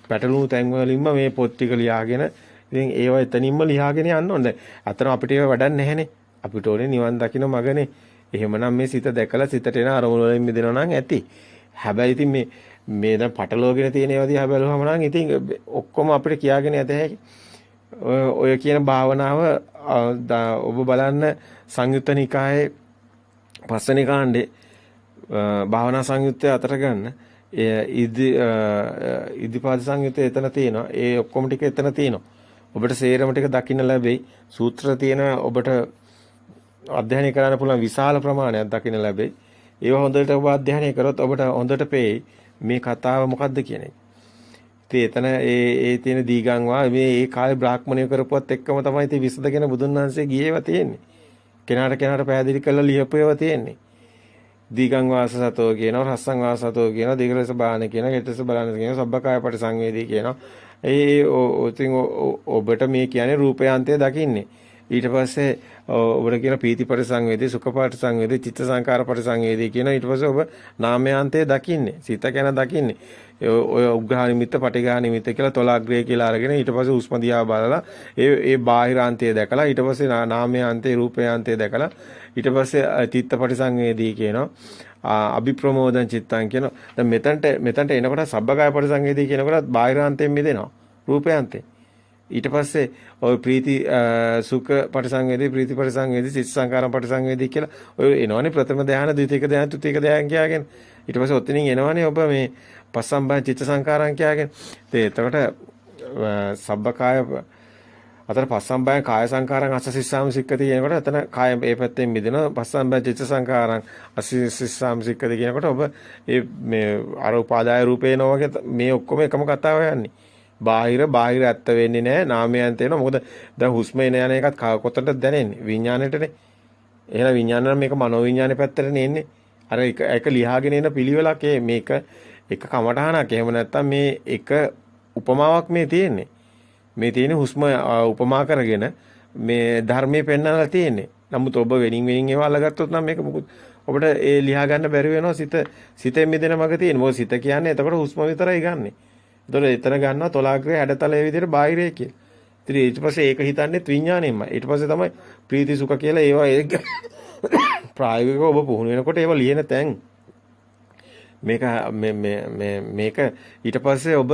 පැටලුණු තැන් වලින්ම මේ පොත් ටික ලියාගෙන ඉතින් ඒවා එතනින්ම ලියාගෙන යන්න ඕනේ. අතන අපිට ඒව වැඩක් නැහැනේ. අපිට ඕනේ නිවන් දකින්න මගනේ. එහෙමනම් මේ සිත දැකලා සිතට එන අරමුණු වලින් මිදෙනවා නම් ඇති. හැබැයි ඉතින් මේ දැන් පටලවාගෙන තියෙන ඒවා දිහා බැලුවම නම් ඉතින් ඔක්කොම අපිට කියාගෙන යත හැකි. ඔය කියන භාවනාව ඔබ බලන්න සංයුත්ත නිකායේ පස්වෙනි කාණ්ඩේ භාවනා සංයුත්තේ අතර ගන්න ඉදිපාද සංයුත්තේ එතන තියෙනවා. ඒ ඔක්කොම ටික එතන තියෙනවා. ඔබට සේරම ටික දකින්න ලැබෙයි. සූත්‍ර තියෙන ඔබට අධ්‍යයනය කරන්න පුළුවන් විශාල ප්‍රමාණයක් දකින්න ලැබෙයි. ඒව හොඳට ඔබ අධ්‍යයනය කරොත් ඔබට හොඳට පේයි මේ කතාව මොකද්ද කියන එක. ඉතින් එතන ඒ තියෙන දීගංවා මේ කාලේ බ්‍රාහ්මණය කරපුවත් එක්කම තමයි ඉතින් විසදගෙන බුදුන් වහන්සේ ගියේවා තියෙන්නේ. කෙනාට පැහැදිලි කරලා ලියපුවේවා තියෙන්නේ. දීගං වාසසතෝ කියනවා, රස්සං වාසසතෝ කියනවා, දීගලස බාන කියනවා, හෙටස බලන කියනවා, සබ්බකාය පරිසංවේදී කියනවා. ඔබට මේ කියන්නේ රූපයාන්තය දකින්නේ. ඊට පස්සේ ඔබට කියන පීති පරිසංවේදී, සුඛ පරිසංවේදී, චිත්ත සංකාර පරිසංවේදී කියන ඊට පස්සේ ඔබ නාමයාන්තය දකින්නේ. සිත ගැන දකින්නේ. ඔය උග්ඝා නිමිත්ත, පටිඝා නිමිත්ත කියලා තොලාග්‍රේ කියලා අරගෙන ඊට පස්සේ උස්ම දිහා බලලා ඒ බාහිරාන්තය දැකලා ඊට පස්සේ නාමයාන්තේ, රූපයාන්තය දැකලා ඊට පස්සේ චිත්ත පරිසංවේදී කියනවා. අභිප්‍රමෝදං චිත්තං කියනවා. දැන් මෙතනට එනකොට සබ්බකාය පරිසංවේදී කියනකොට බාහිරාන්තයෙන් මිදෙනවා. රූපයාන්තේ. ඊට පස්සේ ඔය ප්‍රීති සුඛ පරිසංවේදී, ප්‍රීති පරිසංවේදී, චිත්ත සංකාරම් පරිසංවේදී කියලා ඔය එනවනේ ප්‍රථම ධානය, ද්විතීක ධානය, තෘතීක ධානය කියලාගෙන. ඊට පස්සේ ඔතනින් එනවනේ ඔබ මේ පස්සම්බය චිත්ත සංකාරම් කියලාගෙන. එතකොට සබ්බකාය අතර පස්සම්බය කාය සංකාරම් අසසිස්සාම සික්කති කියනකොට එතන කාය මේ පැත්තෙන් මිදෙනවා. පස්සම්බය චිත්ත සංකාරම් අසසිස්සාම සික්කති කියනකොට ඔබ මේ අර උපාදාය රූපේන වගේ මේ ඔක්කොම එකම කතාව යන්නේ. බාහිර ඇත්ත වෙන්නේ නැහැ. නාමයන් තේනවා. මොකද දැන් හුස්ම එන යන එකත් කොතනද දැනෙන්නේ? විඥාණයටනේ. එහෙනම් විඥාන නම් මේක මනෝ විඥානේ පැත්තටනේ එන්නේ. අර එක ලියාගෙන එන පිළිවෙලක් මේක එක කමටහනක්. එහෙම නැත්නම් මේ එක උපමාවක් මේ තියෙන්නේ. මේ තියෙන හුස්ම උපමා කරගෙන මේ ධර්මයේ පෙන්වන්නලා තියෙන්නේ. නමුත් ඔබ වෙනින් ඒවා අල්ලගත්තොත් නම් මේක මොකද ඔබට ඒ ලියා ගන්න බැරි වෙනවා. සිතෙන් මිදෙන මග තියෙන. මොකද සිත කියන්නේ එතකොට හුස්ම විතරයි ගන්නෙ. එතකොට එතන ගන්නවා තොලාග්‍රේ හැඩතලයේ විදිහට බාහිරේ කියලා. ඉතින් ඊට පස්සේ ඒක හිතන්නේ විඥාණයෙන්මයි. ඊට පස්සේ තමයි ප්‍රීති සුඛ කියලා ඒවා ඒක ප්‍රායෝගිකව ඔබ පුහුණු වෙනකොට ඒවා ලියන තැන් මේක ඊට පස්සේ ඔබ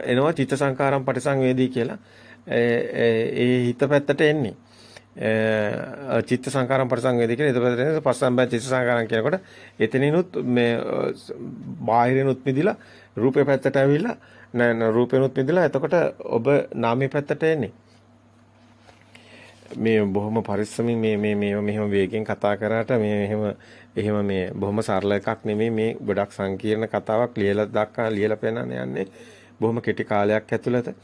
එනවා චිත්ත සංකාරම් පටිසංවේදී කියලා. ඒ හිත පැත්තට එන්නේ. චිත්ත සංකාරම් පරිසංවේදී කියන ඊට පස්සේ පස්සම්බය චිත්ත සංකාරම් කියනකොට එතනිනුත් මේ බාහිරිනුත් මිදිලා රූපේ පැත්තට ඇවිල්ලා රූපේනුත් මිදිලා එතකොට ඔබ නාමයේ පැත්තට එන්නේ. මේ බොහොම පරිස්සමින් මෙහෙම වේගෙන් කතා කරාට එහෙම මේ බොහොම සරල එකක් නෙමෙයි. මේ ගොඩක් සංකීර්ණ කතාවක් ලියලා පෙන්නන්න යන්නේ බොහොම කෙටි කාලයක් ඇතුළත.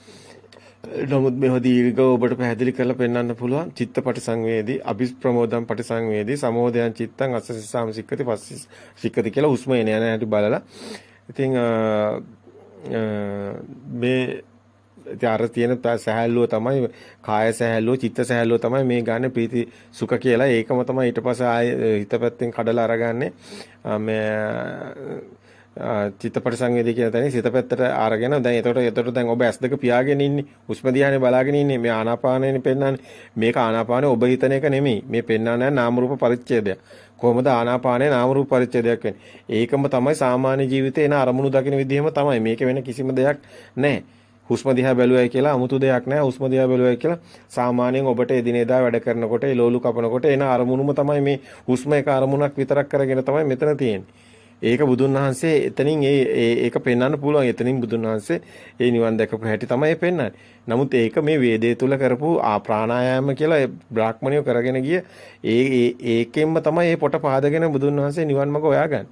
නමුත් මේව දීර්ඝව ඔබට පැහැදිලි කරලා පෙන්වන්න පුළුවන්. චිත්තපටි සංවේදී, අභිප්‍රමෝදම් පටි සංවේදී, සමෝදයන් චිත්තං අස්සසිස්සාම සික්කති පස්සිස් සික්කති කියලා හුස්ම එන යන හැටි බලලා. ඉතින් මේ අර තියෙන සහැල්ලුව තමයි කාය සහැල්ලුව, චිත්ත සහැල්ලුව තමයි මේ ගන්න ප්‍රීති සුඛ කියලා. ඒකම තමයි ඊට පස්සේ ආයේ හිත පැත්තෙන් කඩලා අරගන්නේ. මේ චිත්තපට සංවේදී කියන තැනින් සිත පැත්තට අරගෙන දැන් එතකොට දැන් ඔබ S2 පියාගෙන ඉන්නේ. හුස්ම දිහානේ බලාගෙන ඉන්නේ. මේ ආනාපානයනේ පෙන්නන්නේ. මේක ආනාපානේ ඔබ හිතන එක නෙමෙයි. මේ පෙන්නන්නේ නාම රූප පරිච්ඡේදයක්. කොහොමද ආනාපානේ නාම රූප පරිච්ඡේදයක් වෙන්නේ? ඒකම තමයි සාමාන්‍ය ජීවිතේ එන අරමුණු දකින විදිහම තමයි. මේක වෙන කිසිම දෙයක් නැහැ. හුස්ම දිහා බැලුවයි කියලා 아무තු දෙයක් නැහැ. හුස්ම දිහා බැලුවයි කියලා සාමාන්‍යයෙන් ඔබට එදිනෙදා වැඩ කරනකොට එළවලු කපනකොට එන අරමුණුම තමයි මේ හුස්ම එක අරමුණක් විතරක් කරගෙන තමයි මෙතන තියෙන්නේ. ඒක බුදුන් වහන්සේ එතනින් ඒක පෙන්වන්න පුළුවන්. එතනින් බුදුන් වහන්සේ ඒ නිවන් දැකපු හැටි තමයි පෙන්වන්නේ. නමුත් ඒක මේ වේදේ තුල කරපු ප්‍රාණායාම කියලා බ්‍රාහ්මණයෝ කරගෙන ගිය ඒකෙන්ම තමයි මේ පොට පහදගෙන බුදුන් වහන්සේ නිවන් මඟ හොයාගන්නේ.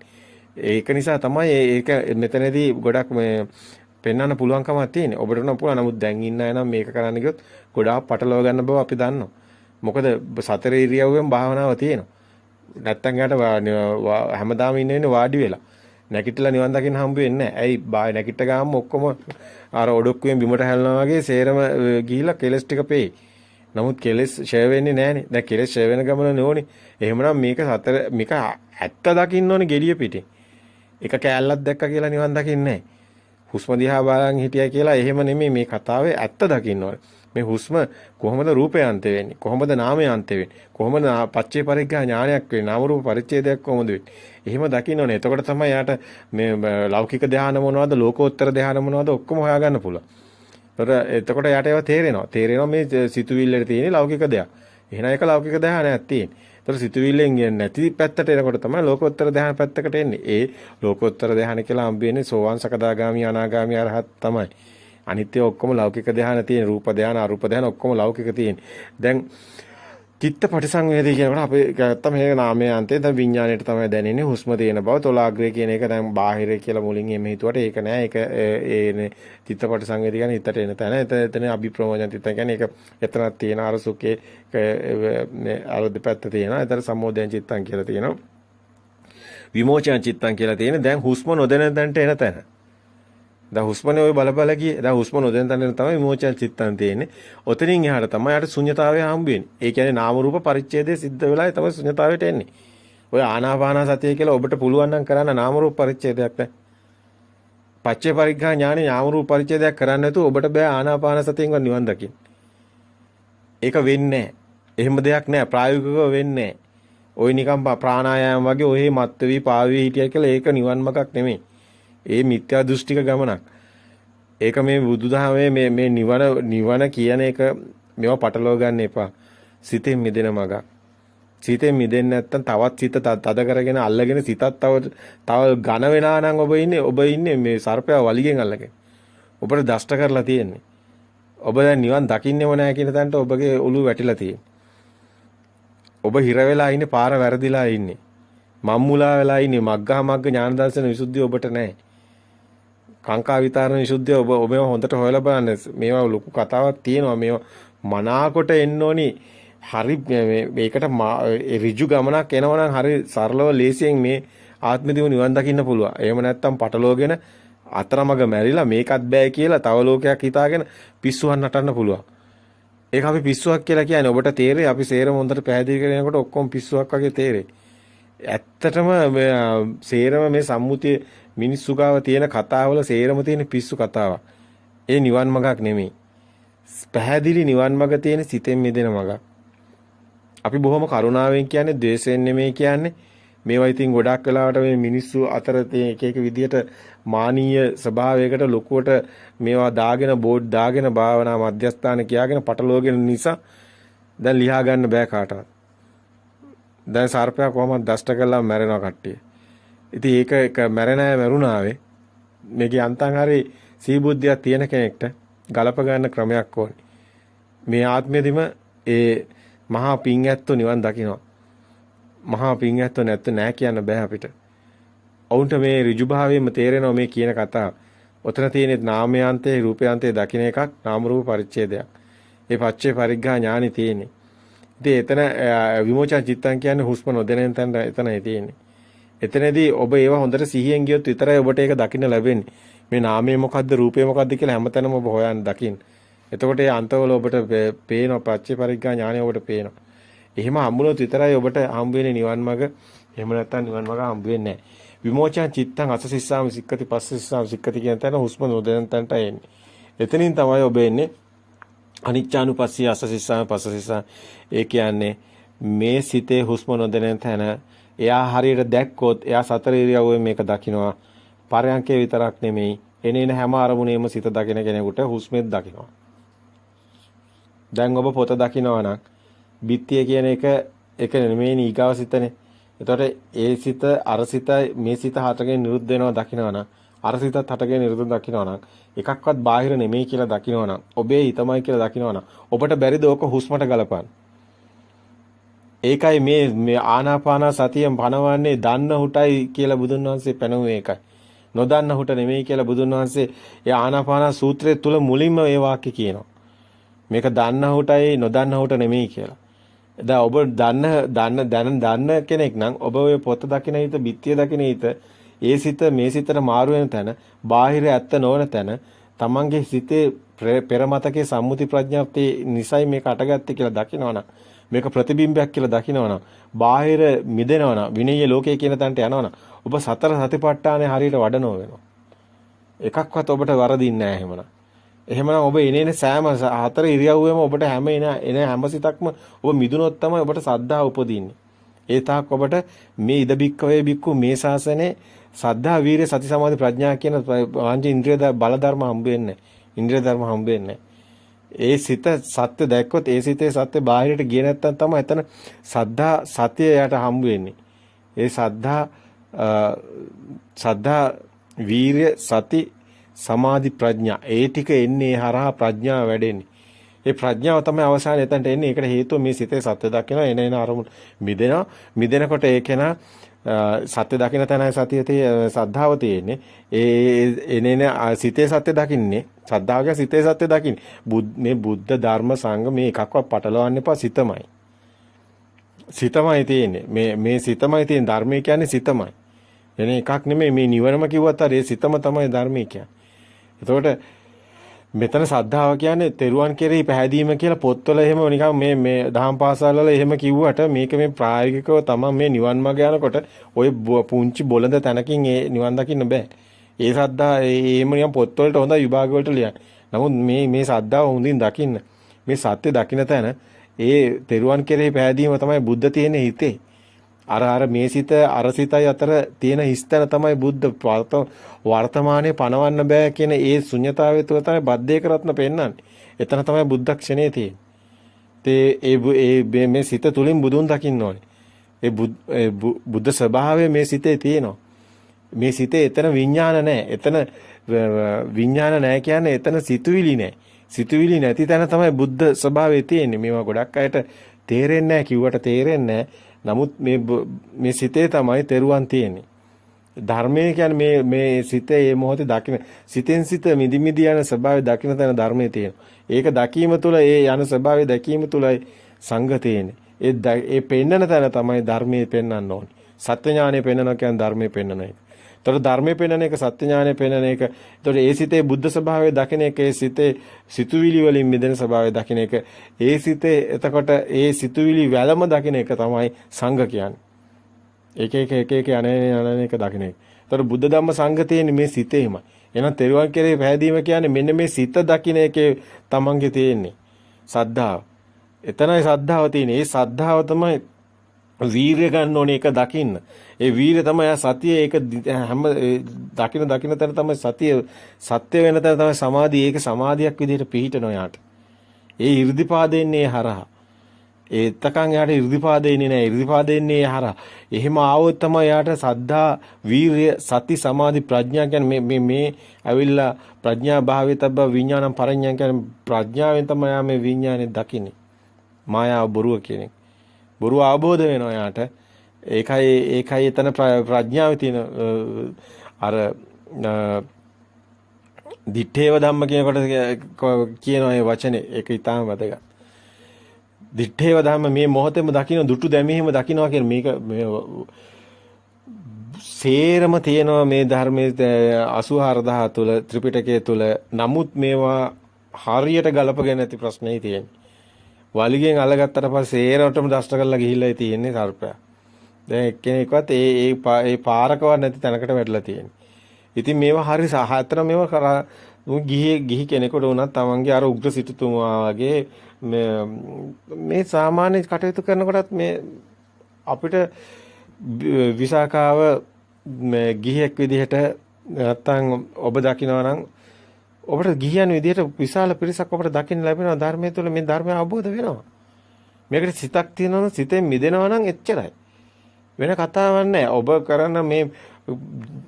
ඒක නිසා තමයි ඒක මෙතනදී ගොඩක් මේ පෙන්වන්න පුළුවන්කමක් තියෙන්නේ. ඔබට නම් පුළුවන්. නමුත් දැන් ඉන්න අය නම් මේක කරන්න ගියොත් ගොඩාක් පටලවා ගන්න බව අපි දන්නවා. මොකද සතර ඉරියව්වෙන් භාවනාව තියෙනවා. නැත්තම් යාට හැමදාම ඉන්නේ වාඩි වෙලා. නැගිටලා නිවන් දකින්න හම්බ වෙන්නේ නැහැ. ඇයි බාය නැගිට ගාම ඔක්කොම අර ඔඩොක්කුවෙන් බිමට හැලනවා වගේ සේරම ගිහිලා කෙලස් ටික පෙයි. නමුත් කෙලස් ෂය වෙන්නේ නැහනේ. දැන් කෙලස් ෂය වෙන ගමන නෝනේ. එහෙමනම් මේක මේක ඇත්ත දකින්න ඕනේ gediya පිටින්. එක කෑල්ලක් දැක්ක කියලා නිවන් දකින්නේ නැහැ. හුස්ම දිහා බලන් හිටියා කියලා එහෙම නෙමෙයි මේ කතාවේ ඇත්ත දකින්න ඕනේ. මේ හුස්ම කොහොමද රූපයන්ත වෙන්නේ? කොහොමද නාමයන්ත වෙන්නේ? කොහොමද පච්චේ පරිග්ගා ඥානයක් වෙන්නේ? නාම රූප පරිච්ඡේදයක් කොහොමද වෙන්නේ? එහෙම දකින්න ඕනේ. එතකොට තමයි යාට මේ ලෞකික ධානය මොනවද, ලෝකෝත්තර ධානය මොනවද ඔක්කොම හොයාගන්න පුළුවන්. එතකොට යාට ඒවා තේරෙනවා. තේරෙනවා මේ සිතුවිල්ලේ තියෙන ලෞකික දෙයක්. එහෙනම් ඒක ලෞකික ධානයක් තියෙන්නේ. ඒතර සිතුවිල්ලෙන් නැති පැත්තට එනකොට තමයි ලෝකෝත්තර ධානය පැත්තකට එන්නේ. ඒ ලෝකෝත්තර ධානය කියලා හම්බ වෙන්නේ සෝවාන් සකදාගාමි අනාගාමි අරහත් තමයි. අනිත්‍ය ඔක්කොම ලෞකික ධානය තියෙන, රූප ධානය අරූප ධානය ඔක්කොම ලෞකික තියෙන. දැන් චිත්ත පටිසංවේදී කියනකොට අපි ගත්තා මේ නාමයේ අන්තේ දැන් විඥාණයට තමයි දැනෙන්නේ හුස්ම තියෙන බව. තොලාග්‍රේ කියන එක දැන් බාහිර කියලා මුලින් එමෙ හිතුවට ඒක නෑ. ඒක ඒ චිත්ත පටිසංවේදී කියන්නේ හිතට එන තැන. එතන අභිප්‍රමෝචන චිත්ත කියන්නේ ඒක එතනක් තියෙන අර සුඛේ අර දෙපැත්ත තියෙනවා. එතන සම්මෝධයන් චිත්තං කියලා තියෙනවා. විමෝචන චිත්තං කියලා තියෙන. දැන් හුස්ම නොදැන දැනට එන තැන. දැන් හුස්මනේ ඔය බල ගියේ. දැන් හුස්ම නොදැන තැන තමයි විමෝචන චිත්තං තියෙන්නේ. ඔතනින් එහාට තමයි යාට ශුන්‍යතාවය හම්බ වෙන්නේ. ඒ කියන්නේ නාම රූප පරිච්ඡේදයේ සිද්ධ වෙලාවේ තමයි ශුන්‍යතාවයට එන්නේ. ඔය ආනාපාන සතිය කියලා ඔබට පුළුවන් නම් කරන්න නාම රූප පරිච්ඡේදයක් නැහැ. පච්චේ පරිග්ගා ඥානේ නාම රූප පරිච්ඡේදයක් කරන්න නැතුව ඔබට බෑ ආනාපාන සතියෙන් නිවන් දකින්න. ඒක වෙන්නේ නැහැ. එහෙම දෙයක් නැහැ. ප්‍රායෝගිකව වෙන්නේ නැහැ. ඔය නිකම් ප්‍රාණායාම වගේ ඔහේ මත් වෙවි පාවි හිටිය කියලා ඒක නිවන් මාර්ගක් නෙමෙයි. ඒ මිත්‍යා දෘෂ්ටික ගමනක්. ඒක මේ බුදුදහමේ මේ නිවන කියන එක මේවා පටලවා ගන්න එපා. සිතෙන් මිදෙන මගක්. සිතෙන් මිදෙන්නේ නැත්තම් තවත් සිත තද කරගෙන අල්ලගෙන සිතත් තව ඝන වෙනා නම් ඔබ ඉන්නේ මේ සර්පයා වලිගෙන් අල්ලගෙන. ඔබට දෂ්ට කරලා තියෙන්නේ. ඔබ දැන් නිවන් දකින්නේම නැහැ කියන තැනට ඔබගේ ඔළුව වැටිලා තියෙන්නේ. ඔබ හිර වෙලා ඉන්නේ පාර වැරදිලා ඉන්නේ. මම්මුලා වෙලා ඉන්නේ මග්ගහ මග්ග ඥාන දර්ශන විසුද්ධිය ඔබට නැහැ. කාංකා විතරණ විසුද්ධිය ඔබ මේව හොඳට හොයලා බලන්න. මේවා ලොකු කතාවක් තියෙනවා. මේවා මනාකොට එන්න ඕනි. හරි මේකට ඍජු ගමනක් එනවා නම් හරි සරලව ලේසියෙන් මේ ආත්මදිව නිවන් දකින්න පුළුවන්. එහෙම නැත්නම් පටලෝගෙන අතරමඟ මැරිලා මේකත් බෑ කියලා තව ලෝකයක් හිතාගෙන පිස්සුවක් නටන්න පුළුවන්. ඒක අපි පිස්සුවක් කියලා කියන්නේ ඔබට තේරෙයි අපි සේරම හොඳට පැහැදිලි කරනකොට ඔක්කොම පිස්සුවක් වගේ තේරෙයි. ඇත්තටම සේරම මේ සම්මුතිය මිනිස්සු ගාව තියෙන කතාවල සේරම තියෙන පිස්සු කතාවක්. ඒ නිවන් මඟක් නෙමෙයි. පැහැදිලි නිවන් මඟ තියෙන සිතෙන් මිදෙන මඟක්. අපි බොහොම කරුණාවෙන් කියන්නේ ද්වේෂයෙන් නෙමෙයි කියන්නේ. මේවා ඉතින් ගොඩක් වෙලාවට මේ මිනිස්සු අතර එක එක විදියට මානීය ස්වභාවයකට ලොකුවට මේවා දාගෙන බෝඩ් දාගෙන භාවනා මධ්‍යස්ථාන කියාගෙන පටලවගෙන නිසා දැන් ලියා ගන්න බෑ කාටවත්. දැන් සර්පයා කොහොමද දෂ්ට කළා මැරෙනවා කට්ටිය. ඉතින් ඒක මැරෙන අය මැරුණාවේ මේකේ අන්තං හරි සීබුද්ධියක් තියෙන කෙනෙක්ට ගලප ගන්න ක්‍රමයක් ඕනේ. මේ ආත්මෙදිම ඒ මහා පිං ඇත්තෝ නිවන් දකිනවා. මහා පිං ඇත්තෝ නැත්te නෑ කියන්න බෑ අපිට. ඔවුන්ට මේ ඍජුභාවයෙන්ම තේරෙනවා මේ කියන කතාව. ඔතන තියෙන නාමයාන්තේ රූපයාන්තේ දකින්න එකක් නාම රූප පරිච්ඡේදයක්. ඒ පච්චේ පරිග්ගා ඥානෙ තියෙන්නේ. ඉතින් එතන විමෝචන චිත්තං කියන්නේ හුස්ම නොදැනෙන තැන එතනයි තියෙන්නේ. එතනදී ඔබ ඒවා හොඳට සිහියෙන් ගියොත් විතරයි ඔබට ඒක දකින්න ලැබෙන්නේ. මේ නාමය මොකද්ද රූපය මොකද්ද කියලා හැමතැනම ඔබ හොයන්න දකින්න. එතකොට ඒ අන්තවල ඔබට පේනවා පච්චේ පරිග්ගා ඥානය ඔබට පේනවා. එහෙම හම්බුනොත් විතරයි ඔබට හම්බ වෙන්නේ නිවන් මඟ. එහෙම නැත්නම් නිවන් මඟ හම්බ වෙන්නේ නැහැ. විමෝචන චිත්තං අසසිස්සාම සික්කති පස්සසිස්සාම සික්කති කියන තැන හුස්ම නොදැනෙන තැනට එන්නේ. එතනින් තමයි ඔබ එන්නේ අනිච්චානුපස්සී අසසිස්සාම පස්සසිස්සාම. ඒ කියන්නේ මේ සිතේ හුස්ම නොදැනෙන තැන එයා හරියට දැක්කොත් එයා සතර ඉරියව්වෙන් මේක දකිනවා. පරයන්කේ විතරක් නෙමෙයි එනේන හැම අරමුණේම සිත දකින කෙනෙකුට හුස්මෙත් දකිනවා. දැන් ඔබ පොත දකිනවා නම් බිත්තිය කියන එක නෙමෙයි ඊගාව සිතනේ. එතකොට ඒ සිත අර සිතයි මේ සිත හටගෙන නිරුද්ධ වෙනවා දකිනවා නම් අර සිතත් හටගෙන නිරුද්ධ දකිනවා නම් එකක්වත් බාහිර නෙමෙයි කියලා දකිනවා නම් ඔබේ හිතමයි කියලා දකිනවා නම් ඔබට බැරිද ඕක හුස්මට ගලපන්න? ඒකයි මේ ආනාපාන සතියෙන් පනවන්නේ දන්න හුටයි කියලා බුදුන් වහන්සේ පැනුවේ ඒකයි. නොදන්න හුට නෙමෙයි කියලා බුදුන් වහන්සේ ඒ ආනාපාන සූත්‍රයේ තුල මුලින්ම ඒ වාක්‍ය කියනවා. මේක දන්න හුටයි නොදන්න හුට නෙමෙයි කියලා. දැන් ඔබ දන්න කෙනෙක් නම් ඔබ ඔය පොත දකින හිත, බිත්තිය දකින හිත, ඒ සිත මේ සිතට මාරු වෙන තැන, බාහිර ඇත්ත නොවන තැන, තමන්ගේ සිතේ පෙර මතකයේ සම්මුති ප්‍රඥාප්තිය නිසයි මේක අටගත්තේ කියලා දකිනවනම්, මේක ප්‍රතිබිම්බයක් කියලා දකිනවනම්, බාහිර මිදෙනවනම්, විනීය ලෝකයේ කියන තැනට යනවනම්, ඔබ සතර සතිපට්ඨානේ හරියට වඩනව වෙනවා. එකක්වත් ඔබට වරදින්නේ නැහැ එහෙමනම්. එහෙමනම් ඔබ එනේන සෑම හතර ඉරියව්වෙම ඔබට හැම එන හැම සිතක්ම ඔබ මිදුනොත් තමයි ඔබට සද්ධා උපදින්නේ. ඒ තාක් ඔබට මේ ඉද බික්කවේ බික්කු මේ ශාසනේ සද්ධා වීරිය සති සමාධි ප්‍රඥා කියන පංච ඉන්ද්‍රිය බල ධර්ම හම්බ වෙන්නේ. ඉන්ද්‍රිය ධර්ම හම්බ වෙන්නේ. ඒ සිත සත්‍ය දැක්කොත් ඒ සිතේ සත්‍ය බාහිරට ගියේ නැත්තම් තමයි එතන සද්ධා සතිය යට හම්බ වෙන්නේ. ඒ සද්ධා වීරිය සති සමාධි ප්‍රඥා ඒ ටික එන්නේ හරහා ප්‍රඥාව වැඩෙන්නේ. ඒ ප්‍රඥාව තමයි අවසානයේ එතනට එන්නේ. ඒකට හේතුව මේ සිතේ සත්‍ය දකිනවා එන අරමුණු මිදෙනවා. මිදෙනකොට ඒකේන සත්‍ය දකින තැනයි සතියේ සද්ධාව තියෙන්නේ. එනේන සිතේ සත්‍ය දකින්නේ. සද්ධාව කියන්නේ සිතේ සත්‍ය දකින්නේ. මේ බුද්ධ ධර්ම සංඝ මේ එකක්වත් පටලවන්න එපා. සිතමයි. සිතමයි තියෙන්නේ. මේ සිතමයි තියෙන ධර්මය කියන්නේ සිතමයි. එන එකක් නෙමෙයි මේ නිවනම කිව්වත් හරි ඒ සිතම තමයි ධර්මය කියන්නේ. එතකොට මෙතන සද්ධාව කියන්නේ තෙරුවන් කෙරෙහි පැහැදීම කියලා පොත්වල එහෙම නිකන් මේ දහම් පාසල් වල එහෙම කිව්වට මේක මේ ප්‍රායෝගිකව තමයි මේ නිවන් මාර්ග යනකොට ওই පුංචි බොළඳ තැනකින් ඒ නිවන් දකින්න බෑ. ඒ සද්ධා එහෙම නිකන් පොත්වලට හොඳ විභාග වලට ලියන්න. නමුත් මේ සද්ධාව හොඳින් දකින්න. මේ සත්‍ය දකින්න තැන ඒ තෙරුවන් කෙරෙහි පැහැදීම තමයි බුද්ධ තියෙන හිතේ. අර මේ සිත අර සිතයි අතර තියෙන හිස්තන තමයි බුද්ධ වර්තමානයේ පණවන්න බෑ කියන ඒ ශුන්‍යතාවය තුළ තමයි බද්දේක රත්න පෙන්වන්නේ. එතන තමයි බුද්ධක්ෂණේ තියෙන්නේ. ඒ මේ සිත තුලින් බුදුන් දකින්න ඕනේ. ඒ බුද්ධ ස්වභාවය මේ සිතේ තියෙනවා. මේ සිතේ එතන විඥාන නැහැ. එතන විඥාන නැහැ කියන්නේ එතන සිතුවිලි නැහැ. සිතුවිලි නැති තැන තමයි බුද්ධ ස්වභාවය තියෙන්නේ. මේවා ගොඩක් අයට තේරෙන්නේ නැහැ කිව්වට තේරෙන්නේ නැහැ. නමුත් මේ සිතේ තමයි තෙරුවන් තියෙන්නේ. ධර්මය කියන්නේ මේ සිතේ මේ මොහොතේ දකින්න සිතෙන් සිත මිදි යන ස්වභාවය දකින්න තැන ධර්මයේ තියෙනවා. ඒක දැකීම තුළ ඒ යන ස්වභාවය දැකීම තුළයි සංඝ තියෙන්නේ. ඒ පෙන්නන තැන තමයි ධර්මයේ පෙන්වන්න ඕනේ. සත්‍ය ඥානය පෙන්වනවා කියන්නේ ධර්මයේ පෙන්වන එක. ඒතකොට ධර්මයේ පෙන්වන එක සත්‍ය ඥානය පෙන්වන එක. ඒතකොට ඒ සිතේ බුද්ධ ස්වභාවය දකින්න එක ඒ සිතේ සිතුවිලි වලින් මිදෙන ස්වභාවය දකින්න එක. ඒ සිතේ එතකොට ඒ සිතුවිලි වැළම දකින්න එක තමයි සංඝ කියන්නේ. එක යන එක දකින්න එක. ඒතකොට බුද්ධ ධම්ම සංඝ තියෙන්නේ මේ සිතේමයි. එහෙනම් තෙරුවන් කෙරේ පැහැදීම කියන්නේ මෙන්න මේ සිත දකින්න එකේ තමන්ගේ තියෙන්නේ. සද්ධාව. එතනයි සද්ධාව තියෙන්නේ. ඒ සද්ධාව තමයි වීරිය ගන්න ඕනේ ඒක දකින්න. ඒ වීරිය තමයි සතිය ඒක හැම දකින්න තැන තමයි සතිය සත්‍ය වෙන තැන තමයි සමාධිය. ඒක සමාධියක් විදිහට පිහිටනවා යාට. ඒ 이르දිපාදෙන්නේ හරහා. ඒ එතකන් යාට 이르දිපාදෙන්නේ නැහැ. 이르දිපාදෙන්නේ හරහා. එහෙම ආවොත් තමයි යාට සද්ධා වීරිය සති සමාධි ප්‍රඥා කියන්නේ මේ ඇවිල්ලා ප්‍රඥා භාවිතබ්බ විඥානම් පරඤ්ඤා කියන්නේ ප්‍රඥාවෙන් තමයි යා මේ විඥානේ දකින්නේ. මායාව බොරුව කියන්නේ. බොරුව අවබෝධ වෙනවා යාට. ඒකයි එතන ප්‍රඥාවේ තියෙන අර දිත්තේව ධම්ම කියනකොට කියන ඒ වචනේ ඒක ඊටාම වැදගත්. දිත්තේව ධම්ම මේ මොහොතේම දකින්න දුටු දැමීම දකින්නවා කියන මේක සේරම තියෙනවා මේ ධර්මයේ 84000 තුල ත්‍රිපිටකයේ තුල. නමුත් මේවා හරියට ගලපගෙන නැති ප්‍රශ්නයි තියෙන්නේ. වලිගෙන් අල්ලගත්තට පස්සේ සේරවටම දෂ්ට කරලා ගිහිල්ලා තියෙන්නේ සර්පයා. දැන් එක්කෙනෙක්වත් ඒ පාරකවත් නැති තැනකට වැටලා තියෙන්නේ. ඉතින් මේවා හරි සහතර මේවා කරා ගිහි කෙනෙකුට උනත් තමන්ගේ අර උග්‍ර සිටුතුමා වගේ මේ සාමාන්‍ය කටයුතු කරනකොටත් මේ අපිට විසාකාව මේ ගිහියෙක් විදිහට නැත්තම් ඔබ දකිනවා නම් ඔබට ගිහියන් විදිහට විශාල පිරිසක් ඔබට දකින්න ලැබෙනවා ධර්මයේ තුල මේ ධර්මය අවබෝධ වෙනවා. මේකට සිතක් තියෙනවා සිතෙන් මිදෙනවා නම් එච්චරයි. වෙන කතාවක් නැහැ. ඔබ කරන මේ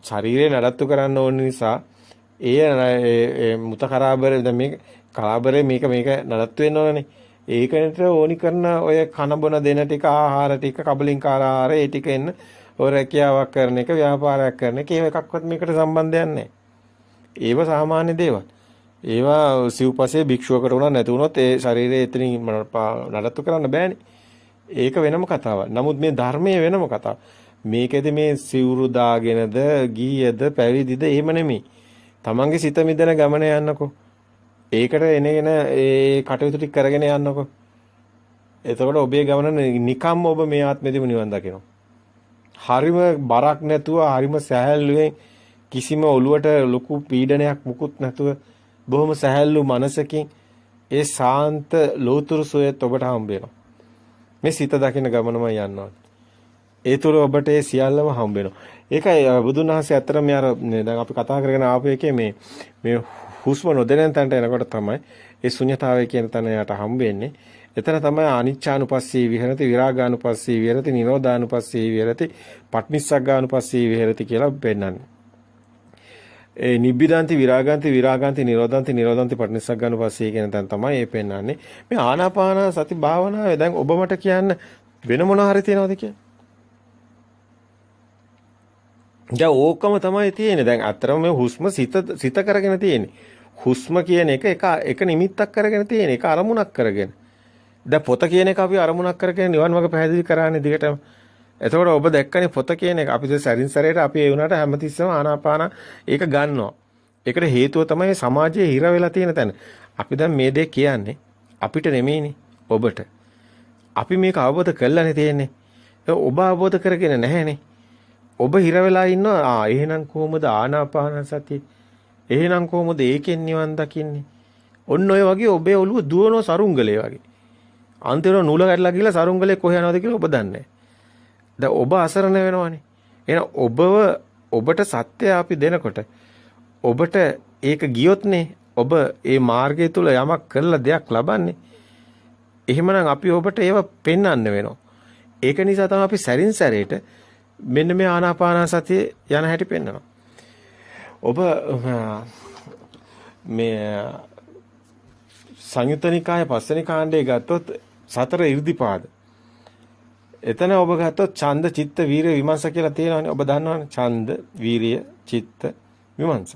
ශරීරය නඩත්තු කරන්න ඕන නිසා මුත කරාබරේ දැන් මේක කරාබරේ මේක නඩත්තු වෙන්න ඕනනේ. ඒකට ඕනි කරන ඔය කන බොන දෙන ටික ආහාර ටික කබලින්කාර ආහාර ඒ ටික එන්න ඔය රැකියාවක් කරන එක ව්‍යාපාරයක් කරන එක ඒව එකක්වත් මේකට සම්බන්ධයක් නැහැ. ඒව සාමාන්‍ය දේවල්. ඒවා සිව්පසේ භික්ෂුවකට උනත් නැති වුණොත් ඒ ශරීරය එතනින් නඩත්තු කරන්න බෑනේ. ඒක වෙනම කතාවක්. නමුත් මේ ධර්මයේ වෙනම කතාවක්. මේකෙදි මේ සිවුරු දාගෙනද ගීයද පැවිදිද එහෙම නෙමෙයි. තමන්ගේ සිත මිදෙන ගමන යන්නකෝ. ඒකට එනගෙන ඒ කටයුතු ටික කරගෙන යන්නකෝ. එතකොට ඔබේ ගමන නිකම්ම ඔබ මේ ආත්මෙදිම නිවන් දකිනවා. හරිම බරක් නැතුව හරිම සැහැල්ලුවෙන් කිසිම ඔළුවට ලොකු පීඩනයක් මුකුත් නැතුව බොහොම සැහැල්ලු මනසකින් ඒ සාන්ත ලෝතුරු සෝයත් ඔබට හම්බ වෙනවා. මේ සිත දකින්න ගමනම යනවා. ඒ තුර ඔබට ඒ සියල්ලම හම්බ වෙනවා. ඒකයි බුදුන් වහන්සේ අතර මේ අර දැන් අපි කතා කරගෙන ආපු එකේ මේ හුස්ම නොදැනෙන තැනට එනකොට තමයි ඒ ශුන්‍යතාවය කියන තැන යට හම්බ වෙන්නේ. එතන තමයි අනිච්චානුපස්සී විහෙරති, විරාගානුපස්සී විහෙරති, නිරෝධානුපස්සී විහෙරති, පටිනිස්සග්ගානුපස්සී විහෙරති කියලා පෙන්නන්නේ. ඒ නිබ්බිදාන්ති විරාගාන්ති විරාගාන්ති නිරෝධාන්ති නිරෝධාන්ති පටිනිස්සග්ගානුපස්සී කියන තැන තමයි මේ පෙන්නන්නේ. මේ ආනාපාන සති භාවනාවේ දැන් ඔබ මට කියන්න වෙන මොන හරි තියනවද කියලා? දැන් ඕකම තමයි තියෙන්නේ. දැන් අතරම මේ හුස්ම සිත කරගෙන තියෙන්නේ. හුස්ම කියන එක නිමිත්තක් කරගෙන තියෙන එක අරමුණක් කරගෙන. දැන් පොත කියන එක අපි අරමුණක් කරගෙන නිවන් මාර්ග පැහැදිලි කරන්නේ දිගටම. එතකොට ඔබ දැක්කනේ පොත කියන එක අපි සැරින් සැරේට අපි ඒ වුණාට හැමතිස්සෙම ආනාපාන ඒක ගන්නවා. ඒකට හේතුව තමයි සමාජයේ හිර වෙලා තියෙන තැන. අපි දැන් මේ දේ කියන්නේ අපිට නෙමෙයිනේ ඔබට. අපි මේක අවබෝධ කරලානේ තියෙන්නේ. ඔබ අවබෝධ කරගෙන නැහැනේ. ඔබ හිර වෙලා ඉන්නවා. එහෙනම් කොහොමද ආනාපාන සතිය? එහෙනම් කොහොමද ඒකෙන් නිවන් දකින්නේ? ඔන්න ඔය වගේ ඔබේ ඔළුව දුවන සරුංගලේ වගේ. අන්තිමට නූල ගැටලා ගිහලා සරුංගලේ කොහේ යනවද කියලා ඔබ දන්නේ නැහැ. දැන් ඔබ අසරණ වෙනවනේ. එහෙනම් ඔබට සත්‍ය අපි දෙනකොට ඔබට ඒක ගියොත්නේ ඔබ ඒ මාර්ගය තුල යමක් කරලා දෙයක් ලබන්නේ. එහෙමනම් අපි ඔබට ඒව පෙන්වන්න වෙනවා. ඒක නිසා තමයි අපි සැරින් සැරේට මෙන්න මේ ආනාපාන සතිය යන හැටි පෙන්වනවා. ඔබ මේ සංයුත්තනිකාය පස්වෙනි කාණ්ඩේ ගත්තොත් සතර 이르දිපාද. එතන ඔබ ගත්තොත් ඡන්ද, චිත්ත, වීරිය, විමර්ශ කියලා තියෙනවානේ. ඔබ දන්නවනේ ඡන්ද, වීරිය, චිත්ත, විමර්ශ.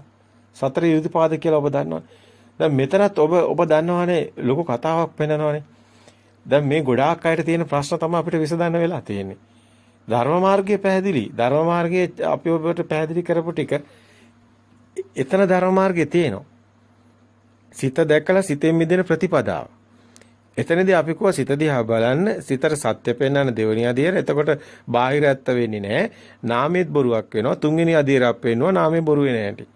සතර 이르දිපාද කියලා ඔබ දන්නවනේ. දැන් මෙතනත් ඔබ දන්නවනේ ලොකු කතාවක් පෙන්නනවානේ. දැන් මේ ගොඩාක් අයට තියෙන ප්‍රශ්න තමයි අපිට විසඳන්න වෙලා තියෙන්නේ. ධර්ම මාර්ගයේ පැහැදිලි. ධර්ම මාර්ගයේ අපි ඔබට පැහැදිලි කරපු ටික එතන ධර්ම මාර්ගයේ තියෙනවා. සිත දැකලා සිතෙන් මිදෙන ප්‍රතිපදාව. එතනදී අපි කෝ සිත දිහා බලන්න සිතට සත්‍ය පෙන්වන දෙවෙනි අධීර. එතකොට බාහිර ඇත්ත වෙන්නේ නැහැ. නාමයේත් බොරුවක් වෙනවා. තුන්වෙනි අධීරයක් වෙනවා. නාමයේ බොරු වෙන්නේ නැහැටි.